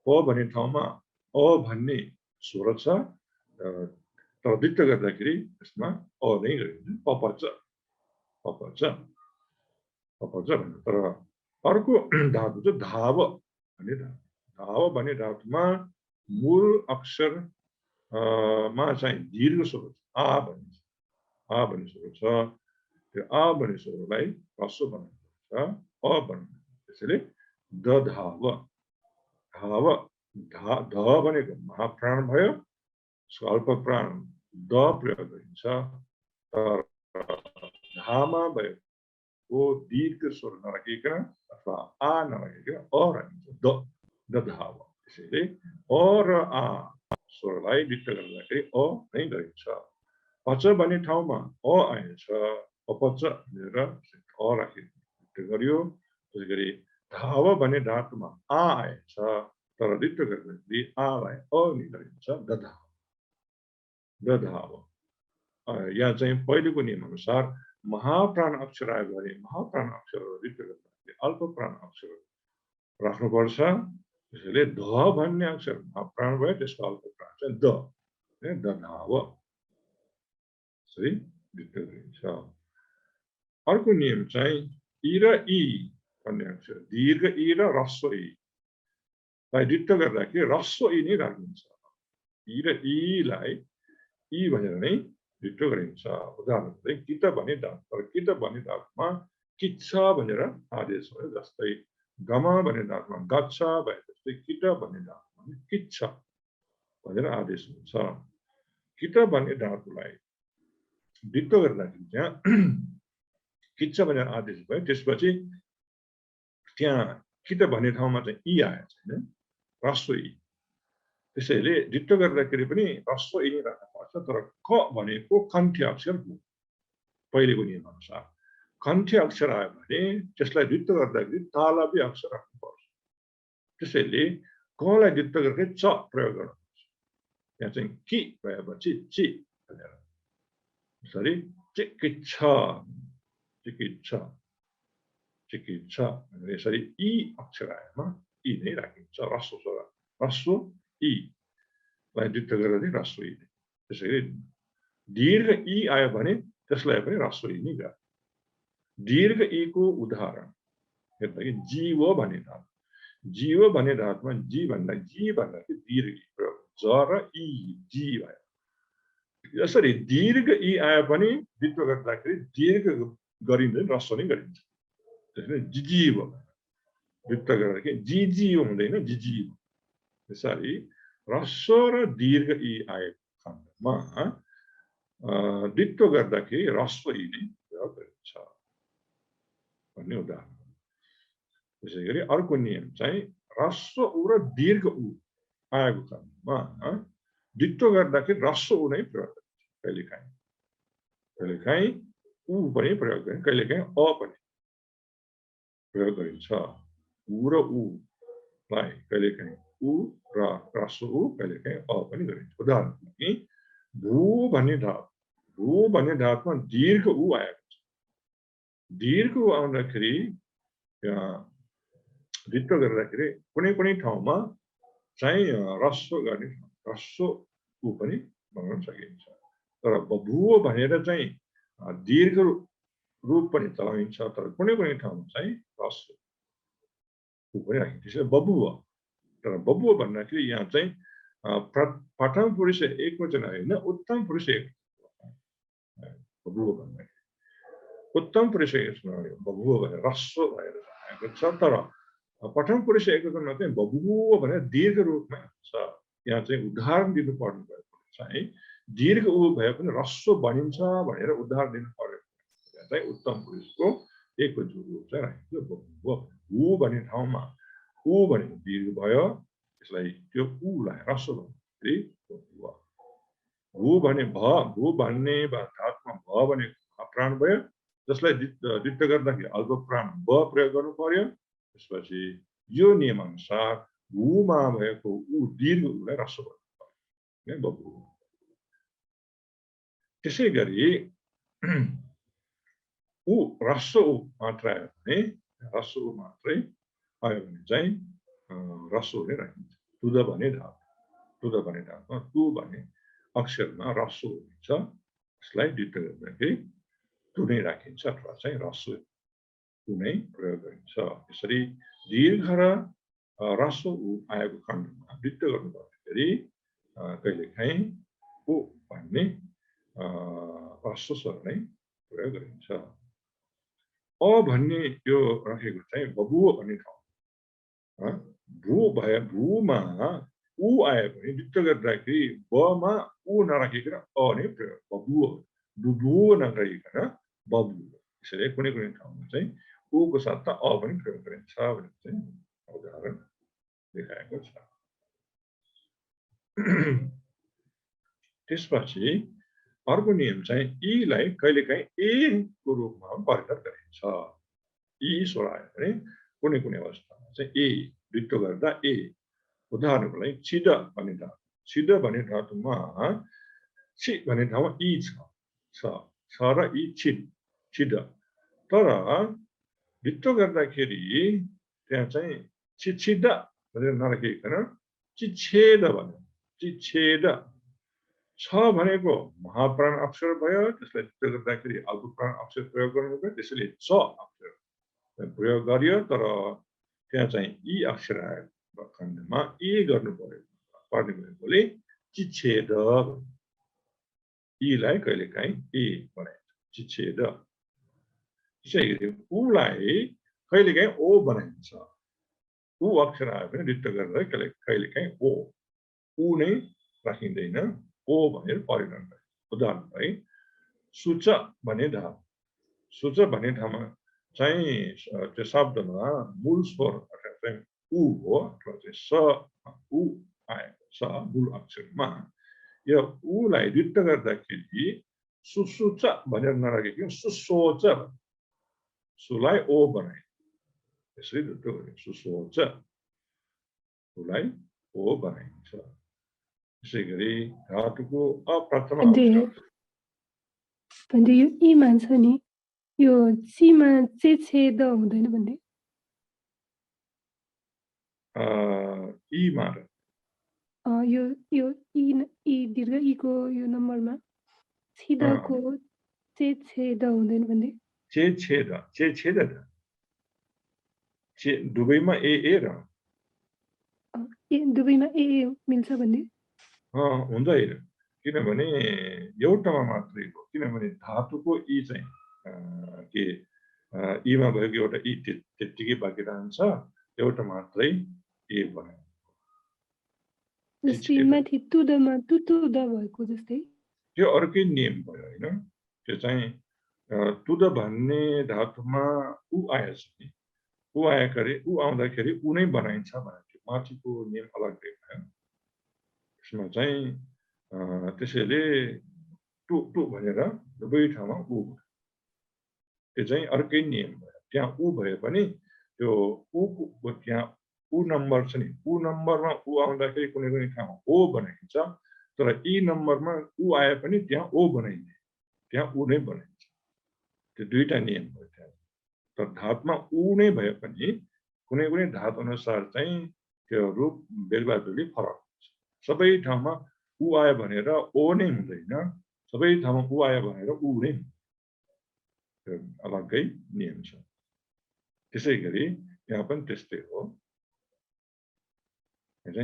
प भन्ने ठाउँमा अ भन्ने स्वर छ तर रिक्त गर्दाखेरि यसमा अ नै गरिन्छ पपच भन्छ तर अर्को धातु चाहिँ धाव भन्ने धातु धाव भन्ने धातुमा मूल अक्षर मा चाहिँ दीर्घ स्वर आ भन्ने स्वर छ त्यो आ भन्ने स्वरलाई ह्रस्व बनाउनुपर्छ अ बनाउनु त्यसैले दधाव धाव ध भनेको महाप्राण भयो स्वल्प प्राण द प्रयोग गरिन्छ तर धामा भएको दीर्घ स्वर नराखिकन अथवा आ नराखिकन अ राखिन्छ दधाव त्यसैले अ र आ स्वरलाई रिक्त गर्दाखेरि अ नै गरिन्छ पच भन्ने ठाउँमा अ आएछ अपच भनेर अ राखि रिक्त गरियो त्यसै गरी धाव भन्ने धातुमा आ आएछ तर रिक्त गर्दाखेरि आलाई अ नै गरिन्छ दधाव यहाँ चाहिँ पहिलेको नियम अनुसार महाप्राण अक्षर आयो भने महाप्राण अक्षरहरू रिक्त गर्दाखेरि अल्प प्राण अक्षर राख्नुपर्छ त्यसैले ध भन्ने अक्षर महाप्राण भयो त्यसको अल्प प्राण चाहिँ दधाव रिक्त गरिन्छ अर्को नियम चाहिँ इ र इ भन्ने अक्षर दीर्घ इ र ह्रस्व इ लाई रिक्त गर्दाखेरि ह्रस्व इ नै राखिन्छ इ र इ लाई इ भनेर नै रिक्त गरिन्छ उदाहरण चाहिँ कित भन्ने धातु तर कित भन्ने धातुमा किच्छ भनेर आदेश भयो जस्तै गम भन्ने धातुमा गच्छ भए जस्तै किट भन्ने धातुमा किच्छ भनेर आदेश हुन्छ किट भन्ने धातुलाई रिक्त गर्दाखेरि त्यहाँ किच्छ भनेर आदेश भयो त्यसपछि त्यहाँ किट भन्ने ठाउँमा चाहिँ इ आएछ हैन ह्रस्व इ त्यसैले रिक्त गर्दाखेरि पनि ह्रस्व इ नै राख्नुपर्छ तर क भनेको कण्ठ्य अक्षर हो पहिलेको नियम अनुसार कण्ठ्य अक्षर आयो भने त्यसलाई रिक्त गर्दाखेरि तालव्य अक्षर राख्नुपर्छ त्यसैले कलाई रिक्त गर्दाखेरि च प्रयोग गर्नुपर्छ यहाँ चाहिँ कि भएपछि चि भनेर यसरी चिकित्सा भनेर यसरी इ अक्षर आएमा इ नै राखिन्छ ह्रस्व इ लाई रिक्त गर्दा ह्रस्व इ त्यसैले दीर्घ इ आयो भने त्यसलाई पनि ह्रस्व इ नै गर्छ दीर्घ इ को उदाहरण हेर्दाखेरि जीव भन्ने धातुमा जी भन्दाखेरि दीर्घ इ प्रयोग ज र इ जी भयो यसरी दीर्घ इ आयो पनि रिक्त गर्दाखेरि दीर्घ गरिँदैन ह्रस्व नै गरिन्छ त्यसैले जिजीव रिक्त गर्दाखेरि जिजीव हुँदैन जिजीव त्यसरी ह्रस्व र दीर्घ इ आएको खण्डमा रिक्त गर्दाखेरि ह्रस्व इ नै प्रयोग गरिन्छ भन्ने उदाहरण त्यसै गरी अर्को नियम चाहिँ ह्रस्व उ र दीर्घ उ आएको खण्डमा रिक्त गर्दाखेरि ह्रस्व उ नै प्रयोग गरिन्छ कहिलेकाहीँ उ पनि प्रयोग गरिन्छ कहिलेकाहीँ अ पनि प्रयोग गरिन्छ उ र उ लाई कहिलेकाहीँ उ र ह्रस्व उ कहिलेकाहीँ अ पनि गरिन्छ उदाहरण लागि भू भन्ने धातुमा दीर्घ उ आएको छ दीर्घ उ आउँदाखेरि रिक्त गर्दाखेरि कुनै ठाउँमा चाहिँ ह्रस्व उ पनि बनाउन सकिन्छ तर बभुव भनेर चाहिँ दीर्घ रूप पनि चलाइन्छ, तर कुनै कुनै ठाउँमा चाहिँ ह्रस्व ऊ पनि राखिन्छ। त्यसैले बभुव, तर बभुव भन्दाखेरि यहाँ चाहिँ प्रथम पुरुष एकवचन होइन, उत्तम पुरुष एकवचन बभुव भन्दाखेरि। उत्तम पुरुष एकवचन बभुव भनेर ह्रस्व भएर आएको छ, तर प्रथम पुरुष एकवचनमा चाहिँ बभुव भनेर दीर्घ रूपमा छ। यहाँ चाहिँ उदाहरण दिनु पर्ने भएको चाहिँ दीर्घ ऊ भए पनि ह्रस्व बनिन्छ भनेर उदाहरण दिनु पर्यो। चाहिँ उत्तम पुरुषको एकवचन रूप चाहिँ राखिन्छ बभुव। ऊ भन्ने ठाउँमा ऊ भनेको दीर्घ भयो, त्यसलाई त्यो ऊलाई ह्रस्व भन्दाखेरि बभुव। भू भने भू भन्ने धातुमा भ भनेको प्राण भयो, जसलाई द्वित्व गर्दाखेरि अल्प प्राण ब प्रयोग गर्नु पर्यो। त्यसपछि यो नियम अनुसार भूमा भएको ऊ दीर्घ ऊलाई ह्रस्व गर्नु पर्यो बभुव। त्यसै गरी ऊ ह्रस्व ऊ मात्र आयो भने, ह्रस्व ऊ मात्रै आयो भने चाहिँ ह्रस्व नै राखिन्छ। तुद भने धातु, तुद भने धातुमा तु भने अक्षरमा ह्रस्व हुन्छ, यसलाई द्वित्व गर्दाखेरि तु नै राखिन्छ अथवा चाहिँ ह्रस्व ऊ नै प्रयोग गरिन्छ। यसरी दीर्घ र ह्रस्व ऊ आएको खण्डमा द्वित्व गर्नु पर्दाखेरि कहिलेकाहीँ ऊ भन्ने ह्रस्व स्वर नै प्रयोग गरिन्छ। अ भन्ने यो राखेको चाहिँ बभुव भन्ने ठाउँ, भू भए भूमा ऊ आए भने द्वित्व गर्दाखेरि बमा ऊ नराखिकन अ नै प्रयोग, बभुव बुभुव नगरिकन बभुव। यसरी कुनै कुनै ठाउँमा चाहिँ ऊको साथमा अ पनि प्रयोग गरिन्छ भनेर चाहिँ उदाहरण देखाएको छ। त्यसपछि अर्को नियम चाहिँ ईलाई कहिलेकाहीँ ए को रूपमा परिणत गरिन्छ। ई स्वर आयो भने कुनै कुनै अवस्थामा चाहिँ ए द्वित्व गर्दा ए। उदाहरणको लागि छिद भन्ने धातु, छिद भन्ने धातुमा छि भन्ने ठाउँमा ई छ र ई छिद छिद, तर द्वित्व गर्दाखेरि त्यहाँ चाहिँ छिछिद भनेर नराखिकन चिच्छेद भन्यो, चिच्छेद। छ भनेको महाप्राण अक्षर भयो, त्यसलाई द्वित्व गर्दाखेरि अल्प प्राण अक्षर प्रयोग गर्नु पर्यो, त्यसैले च अक्षर प्रयोग गरियो, तर त्यहाँ चाहिँ ई अक्षर आएको खण्डमा ए गर्नु पर्ने भएकोले चिच्छेद, ईलाई कहिलेकाहीँ ए बनाइन्छ चिच्छेद। त्यसै गरी ऊलाई कहिलेकाहीँ ओ बनाइन्छ। ऊ अक्षर आयो भने द्वित्व गर्दा कहिलेकाहीँ ओ ऊ नै राखिँदैन, ओ भनेर परिणत गरिन्छ। उदाहरणलाई सुच भन्ने धातु, सुच भन्ने ठाउँमा चाहिँ त्यो शब्दमा मूल स्वर अर्थात् चाहिँ ऊ हो अथवा चाहिँ स ऊ आएको छ मूल अक्षरमा। यो ऊलाई द्वित्व गर्दाखेरि सुसुच भनेर नराखिकन सुसोच, सुलाई ओ बनाए, यसरी द्वित्व गरिन्छ सुसोच, ऊलाई ओ बनाइन्छ। त्यसै गरी धातुको अप्रथम भन्दै यो ईमा छ नि, यो सीमा छेद हुँदैन भन्दै ईमा यो यो ई दीर्घ ईको यो नम्बरमा छिदको छेद हुँदैन भन्दै छेद दुवैमा ए र दुवैमा ए मिल्छ भन्दै हुँदैन, किनभने एउटामा मात्रै हो। किनभने धातुको ई चाहिँ के ईमा भएको एउटा ई त्यत्तिकै बाँकी रहन्छ, एउटा मात्रै ए बनायो। जस्तै माथि तुदमा तुतुद भएको जस्तै त्यो अर्कै नियम भयो होइन। त्यो चाहिँ तुद भन्ने धातुमा ऊ आएछ नि, ऊ आएखेरि ऊ आउँदाखेरि ऊ नै बनाइन्छ भनेको माथिको नियम अलग्गै भयो। त्यसमा चाहिँ त्यसैले टु टु भनेर दुवै ठाउँमा ऊ भयो, त्यो चाहिँ अर्कै नियम भयो। त्यहाँ ऊ भए पनि त्यो ऊ त्यहाँ ऊ नम्बर छ नि, ऊ नम्बरमा ऊ आउँदाखेरि कुनै कुनै ठाउँमा ओ बनाइन्छ, तर ई नम्बरमा ऊ आए पनि त्यहाँ ओ बनाइन्छ, त्यहाँ ऊ नै बनाइन्छ। त्यो दुईटा नियम भयो त्यहाँ। तर धातुमा ऊ नै भए पनि कुनै कुनै धातु अनुसार चाहिँ त्यो रूप बेग्ला बेग्लै फरक हुन्छ। सबै ठाउँमा ऊ आयो भनेर ओ नै हुँदैन, सबै ठाउँमा ऊ आयो भनेर ऊ नै अलग्गै नियम छ। त्यसै गरी यहाँ पनि त्यस्तै हो।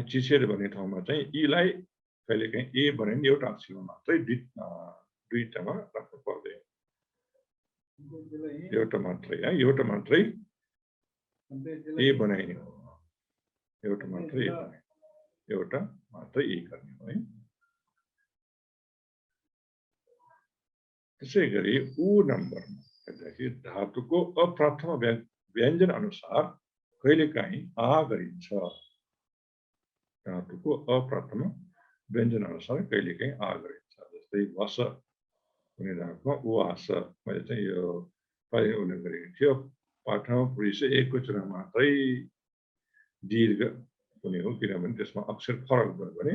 चिछेर भन्ने ठाउँमा चाहिँ ईलाई कहिलेकाहीँ ए भने नि एउटा अक्षरमा मात्रै दुईटामा राख्नु पर्दैन, एउटा मात्रै है, एउटा मात्रै ए बनाइने हो, एउटा मात्रै ए बनाइने, एउटा मात्रै ए गर्ने हो है। त्यसै गरी ऊ नम्बरमा हेर्दाखेरि धातुको अप्राथम व्यञ्जन अनुसार कहिलेकाहीँ आ गरिन्छ। धातुको अप्राथम व्यञ्जन अनुसार कहिलेकाहीँ आ गरिन्छ। जस्तै वस हुने धातुमा ऊ आस, मैले चाहिँ यो पहिले उल्लेख गरेको थियो। प्रथम पुरुष एकवचन मात्रै दीर्घ हुने हो, किनभने त्यसमा अक्षर फरक भयो भने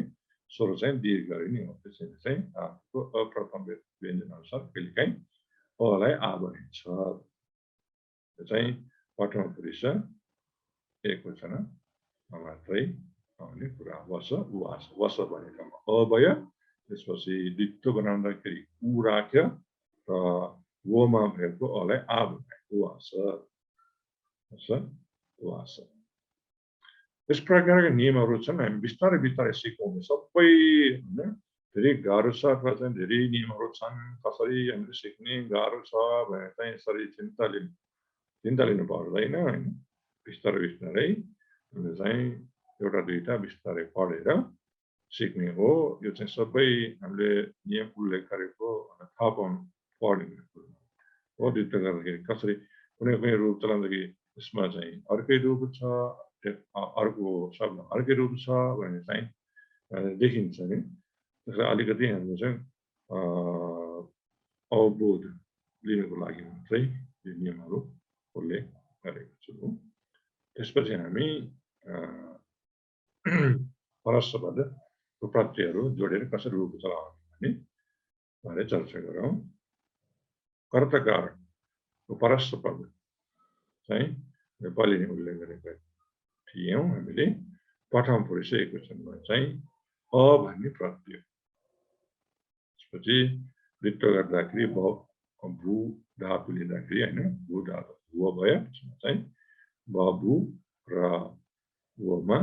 स्वर चाहिँ दीर्घ गरिने हो। त्यसैले चाहिँ धातुको अप्रथम व्यञ्जन अनुसार कहिलेकाहीँ अलाई आ भनिन्छ। त्यो चाहिँ प्रथम पुरुष एकवचन मात्रै आउने कुरा। वस ऊ आस, वस भनेको अ भयो, त्यसपछि द्वित्व बनाउँदाखेरि ऊ राख्यो र वमा भएको अलाई आ बनायो, ऊ आस, ऊ आस। यस प्रकारका नियमहरू छन्। हामी बिस्तारै बिस्तारै सिकाउने सबै होइन, धेरै गाह्रो छ अथवा चाहिँ धेरै नियमहरू छन्, कसरी हामीले सिक्ने गाह्रो छ भने चाहिँ यसरी चिन्ता लिनु पर्दैन होइन। बिस्तारै बिस्तारै हामीले चाहिँ एउटा दुईटा बिस्तारै पढेर सिक्ने हो। यो चाहिँ सबै हामीले नियम उल्लेख गरेको थाहा पाउनु पर्ने हो। द्वित्व गर्दाखेरि कसरी कुनै कुनै रूप चलाउँदाखेरि यसमा चाहिँ अर्कै रूप छ, अर्को शब्द अर्कै रूप छ भने चाहिँ देखिन्छ नि। त्यसलाई अलिकति हामीले चाहिँ अवबोध लिनको लागि मात्रै यो नियमहरू उल्लेख गरेको छु। त्यसपछि हामी परस्परको प्रत्ययहरू जोडेर कसरी रूप चलाउने भन्ने बारे चर्चा गरौँ। कर्तकारको परस्पर चाहिँ पहिले नै उल्लेख गरेको थियौँ हामीले। प्रथम पुरुष एकवचनमा चाहिँ अ भन्ने प्रत्यय, त्यसपछि द्वित्व गर्दाखेरि भू धातु लिँदाखेरि होइन, भू धातु भुव भयो, चाहिँ बबु र वमा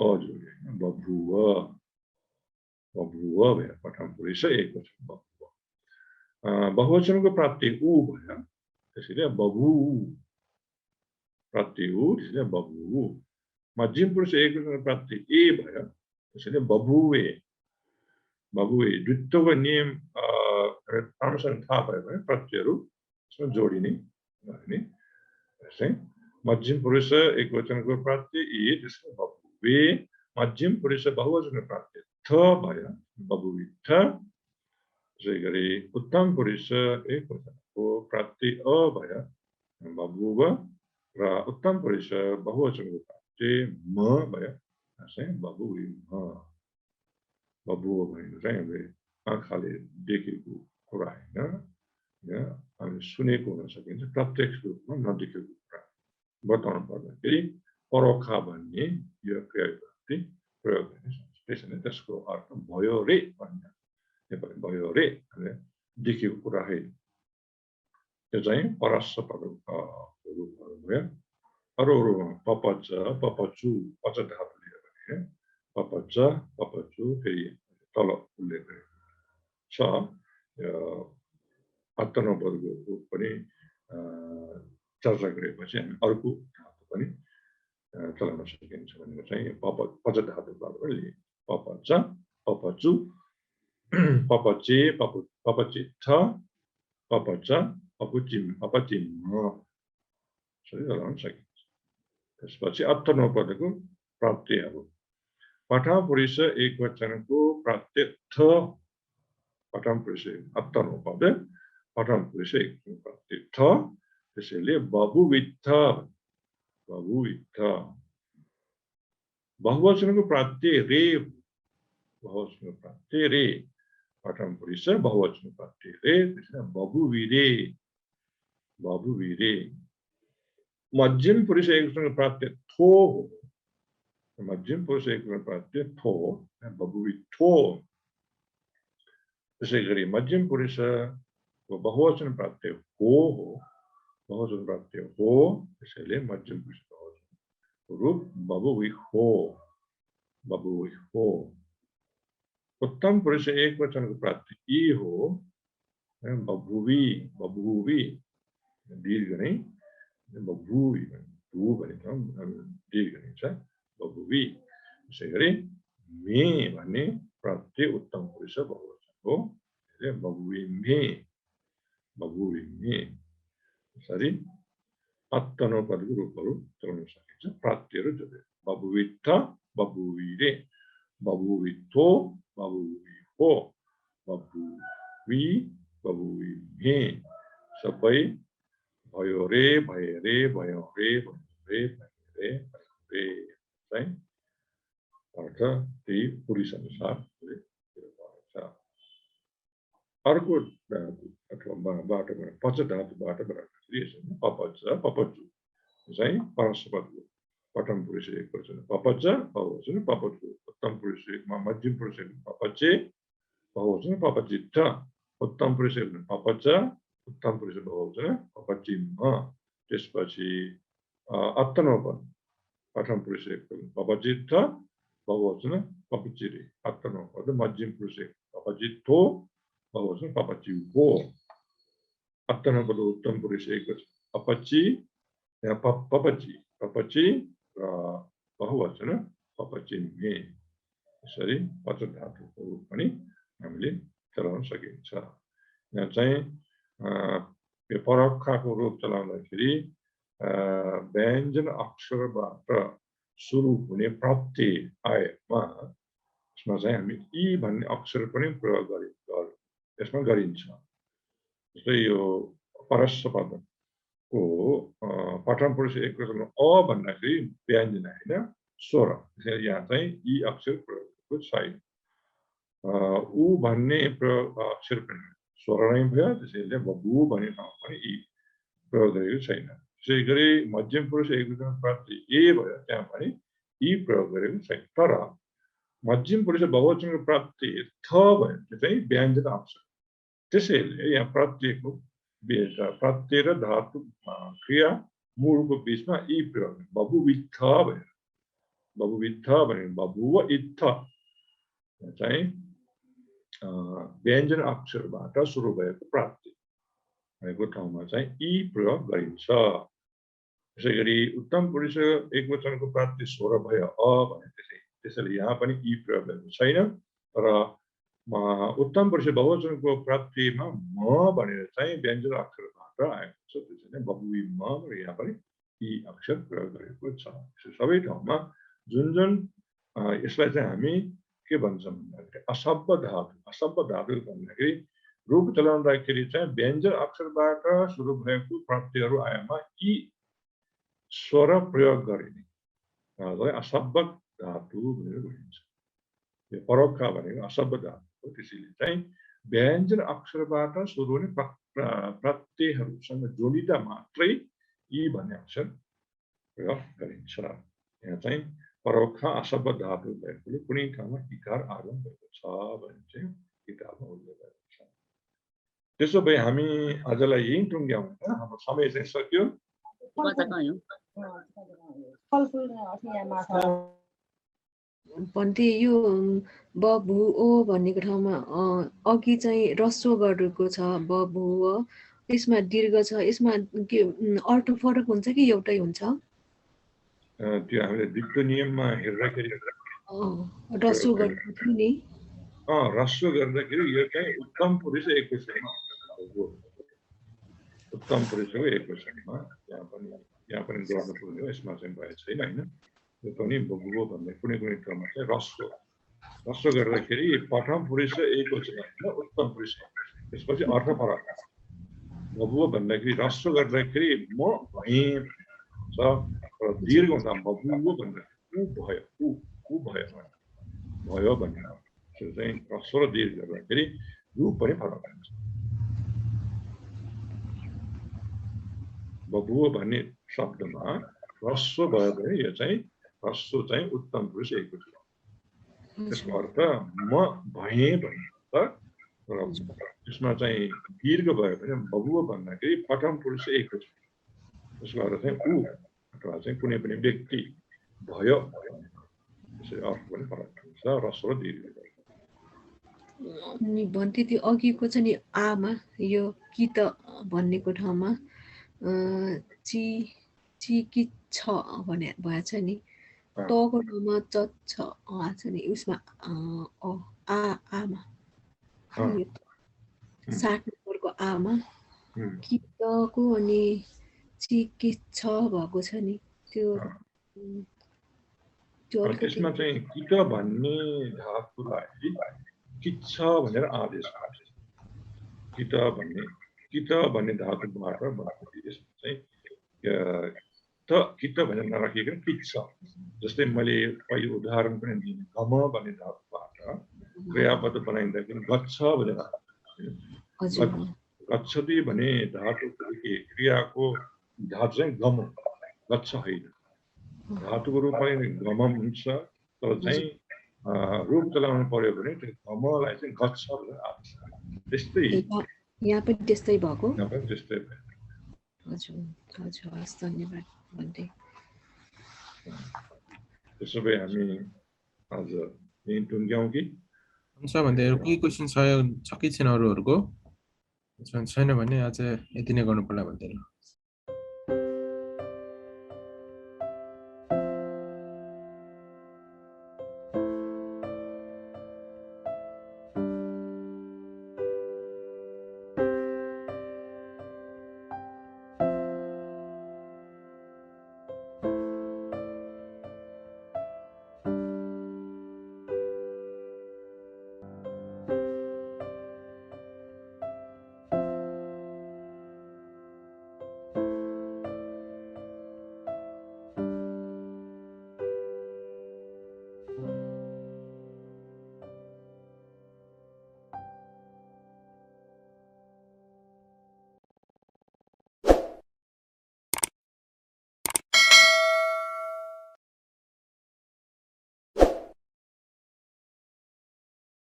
अ जोड्यो, बबुव, बबुव भयो प्रथम पुरुष एकवचन बबुव। बहुवचनको प्रत्यय ऊ भयो, त्यसैले बबु प्रत्यय ऊ, त्यसैले बबु। मध्यम पुरुष एकवचनको प्रत्यय ए भयो, त्यसैले बबुवे, बबुवे। द्वित्वको नियम अनुसार थाहा भयो भने प्रत्ययहरू यसमा जोडिने गर्ने। मध्यम पुरुष एकवचनको प्रत्यय ए, त्यसैले बबुवे। मध्यम पुरुष बहुवचनको प्रत्यय थ भयो, बबुविथ। त्यसै गरी उत्तम पुरुष एकवचनको प्रत्यय अ भयो, बबुव, र उत्तम पुरुष बहुवचनको प्रत्यय म भयो, चाहिँ बबुविम। बबुव भनेको चाहिँ हामीले आँखाले देखेको कुरा होइन, हामीले सुनेको हुन सकिन्छ, प्रत्यक्ष रूपमा नदेखेको कुरा बताउनु पर्दाखेरि परोखा भन्ने यो प्रयोग गर्ने। त्यसैले त्यसको अर्थ भयो रे भन्ने, भयो रे हामीले देखेको कुरा है। त्यो चाहिँ परस्परको रूपहरू भयो। अरू पपच, पपचु, पच धातु लियो भने पपच, पपचु, फेरि तल उल्लेख गरेको छ। अत्तनोपदको पनि चर्चा गरेपछि हामी अर्को धातु पनि चलाउन सकिन्छ भनेको चाहिँ पच धातुबाट पनि लिए। पपच, पपचु, पपचे, पपचित्थ, पपच, पपुचिम, अपचिम्म, चलाउन सकिन्छ। त्यसपछि अत्तनोपदको प्रत्ययहरू। प्रथम पुरुष एकवचनको प्रत्यय थ, प्रथम पुरुष अत्तनोपद, प्रथम पुरुष एकवचनको प्रत्यय थ, त्यसैले बबुवित्थ, बबुवित्थ। बहुवचनको प्रत्यय रे, बहुवचनको प्रत्यय रे, प्रथम पुरुष बहुवचनको प्रत्यय रे, त्यसैले बबुविरे, बबुविरे। मध्यम पुरुष एकवचनको प्रत्यय थो हो, मध्यम पुरुष एकवचनको प्रत्यय थो, बबुविथो। त्यसै गरी मध्यम पुरुषको बहुवचन प्राप्ति हो, बहुवचन प्राप्ति हो, त्यसैले मध्यम पुरुष बहुवचन रूप बभुवि हो। उत्तम पुरुष एक वचन को प्राप्ति ई हो, बभुवी दीर्घ नहीं, बभुवी भू भनेको दीर्घ नहीं छ, बभुवी। त्यसै गरी मे भन्ने प्राप्ति उत्तम पुरुष बहुवचन हो, बभुवी मे। त्यसरी अत्तनोपदको रूपहरू चलाउन सकिन्छ, प्राप्तिहरू जोडेर बभुवित्थ, बभुवीरे, बभुवित्थो, बभुवी हो, बभुवी, बभुवी मे। सबै भयो रे, भयो रे, भयो रे, भयो रे, भयो रे, भयो रे चाहिँ अर्थ त्यही पुरुष अनुसार छ। अर्को धातु अथवा बाटोमा पच धातुबाट बनाउँदाखेरि पपज्ज, पपज्जु चाहिँ परस्परको प्रथम पुरुष एक वचन पपज्ज, बहुवचन पपज्जु। उत्तम पुरुष एकमा मध्यम पुरुष पपज्जे, बहुवचन पपज्जित्थ। उत्तम पुरुष पपज्ज, उत्तम पुरुष बहुवचन पपज्जिम्म। त्यसपछि अत्तनोपद प्रथम पुरुष एक पपज्जित्थ, बहुवचन पपज्जिरे। अत्तनोपद मध्यम पुरुष एक पपज्जित्थो, बहुवचन पपज्जिव्वो। अत्तनोपद उत्तम पुरुष एक वचन पपज्जि, पपज्जि, पपज्जि र बहुवचन पपज्जिम्मे। यसरी पच धातुको रूप पनि हामीले चलाउन सकिन्छ। यहाँ चाहिँ परोक्षको रूप चलाउँदाखेरि व्यञ्जन अक्षरबाट सुरु हुने प्रत्यय आएमा यसमा चाहिँ हामी ई भन्ने अक्षर पनि प्रयोग यसमा गरिन्छ। जस्तै यो परस्पर पदको प्रथम पुरुष एक वचन अ भन्दाखेरि व्यञ्जन होइन, स्वर। त्यसैले यहाँ चाहिँ ई अक्षर प्रयोग छैन। उ भन्ने अक्षर पनि स्वर नै भयो, त्यसैले बबु भन्ने ठाउँमा पनि ई प्रयोग गरेको छैन। त्यसै गरी मध्यम पुरुष एक वचन प्राप्ति ए भयो, त्यहाँ पनि ई प्रयोग गरेको छैन। तर मध्यम पुरुष बहुवचनको प्राप्ति थ भयो, त्यो चाहिँ व्यञ्जन अक्षर। त्यसैले यहाँ प्रत्ययको प्रत्यय र धातु क्रिया मूलको बीचमा ई प्रयोग बभुवित्थ भयो। बभुवित्थ भने बभुव इत्थ चाहिँ व्यञ्जन अक्षरबाट सुरु भएको प्राप्ति भएको ठाउँमा चाहिँ ई प्रयोग गरिन्छ। त्यसै गरी उत्तम पुरुष एक वचनको प्राप्ति स्वर भयो अ भने त्यसैले यहाँ पनि ई प्रयोग गरेको छैन। तर उत्तम पुरुष बहुवचनको प्राप्तिमा म भनेर चाहिँ व्यञ्जन अक्षरबाट आएको छ, त्यसैले बभुवी म यहाँ पनि ई अक्षर प्रयोग गरेको छ। सबै ठाउँमा जुन यसलाई चाहिँ हामी के भन्छौँ भन्दाखेरि असभ्य धातु। असभ्य धातु भन्दाखेरि रूप चलाउँदाखेरि चाहिँ व्यञ्जन अक्षरबाट सुरु भएको प्राप्तिहरू आएमा यी स्वर प्रयोग गरिने असभ्य धातु भनेर भनिन्छ। यो परोक्ष भनेको असभ्य धातु हो। त्यसैले चाहिँ व्यञ्जन अक्षरबाट सुरु हुने प्रत्ययहरूसँग जोडिँदा मात्रै यी भन्ने अक्षर प्रयोग गरिन्छ। यहाँ चाहिँ परोक्ष असभ्य धातु भएकोले कुनै ठाउँमा इकार आगम भएको छ भने चाहिँ किताबमा उल्लेख गरेको छ। त्यसो भए हामी आजलाई यहीँ टुङ्ग्याउँ, हाम्रो समय चाहिँ सक्यो। भन्थे यो बभु ओ भन्नेको ठाउँमा अघि चाहिँ रस्व गरेको छ बभु, यसमा दीर्घ छ, यसमा के अर्थ फरक हुन्छ कि एउटै हुन्छ? त्यो हामीले दिक्तो नियममा हेर्दाखेरि रस्व गरेको थियो नि। रस्व गर्दाखेरि यो चाहिँ उत्तम पुरुष एक वचनमा, उत्तम पुरुषको एक वचनमा यहाँ पनि गर्नु पर्यो। यसमा चाहिँ भएको छैन होइन। यो पनि बभुवो भन्ने कुनै ठाउँमा चाहिँ रस्व गर्दाखेरि प्रथम पुरुष एक वचन होइन, उत्तम पुरुष। त्यसपछि अर्थ फरक। बभुवो भन्दाखेरि रस्व गर्दाखेरि म भएँ छ, दीर्घ हुँदा बभुवो भन्दाखेरि ऊ भयो भन्ने चाहिँ रस्व र दीर्घ गर्दाखेरि रूप पनि फरक हुन्छ। बभुवो भन्ने शब्दमा रस्व भयो भने यो चाहिँ रस्व चाहिँ उत्तम पुरुष एक वचन। त्यसको अर्थ म भएँ भन्ने तर त्यसमा चाहिँ दीर्घ भयो भने बबुवा भन्दाखेरि प्रथम पुरुष एकवचन त्यसको अर्थ चाहिँ ऊ अथवा चाहिँ कुनै पनि व्यक्ति भयो त्यसरी अर्थ पनि फरक हुन्छ ह्रस्व र दीर्घ अनि भन्थे त्यो अघिको चाहिँ नि आमा यो कि त भन्नेको ठाउँमा ची चिकित्छ भने भएछ नि तको ठाउँमा चच्छ छ नि उसमा आमा 60 नम्बरको आमा कि तको अनि चिकित्सा भएको छ नि त्यो त्यसमा चाहिँ किट भन्ने धातुलाई किच्छ भनेर आदेश गर्छ किट भन्ने धातुबाट यसमा चाहिँ त किट भनेर नराखिकन किच्छ जस्तै मैले पहिले उदाहरण पनि दिएँ घम भन्ने धातुबाट क्रियापद बनाइँदाखेरि गच्छ भनेर गच्छति भने धातुको क्रियाको धातु चाहिँ गम गच्छ होइन धातुको रूपमा गमम हुन्छ तर चाहिँ रूप चलाउनु पर्यो भने त्यो गमलाई चाहिँ गच्छ भनेर आदेश त्यस्तै यहाँ पनि त्यस्तै भएको त्यस्तै हजुर हजुर हस् धन्यवाद भन्दै त्यसो भए हामी आज यहीँ टुङ्ग्यौँ कि हुन्छ भन्दै के क्वेसन छ कि छैन अरूहरूको छैन भने आज यति नै गर्नु पर्ला भन्दै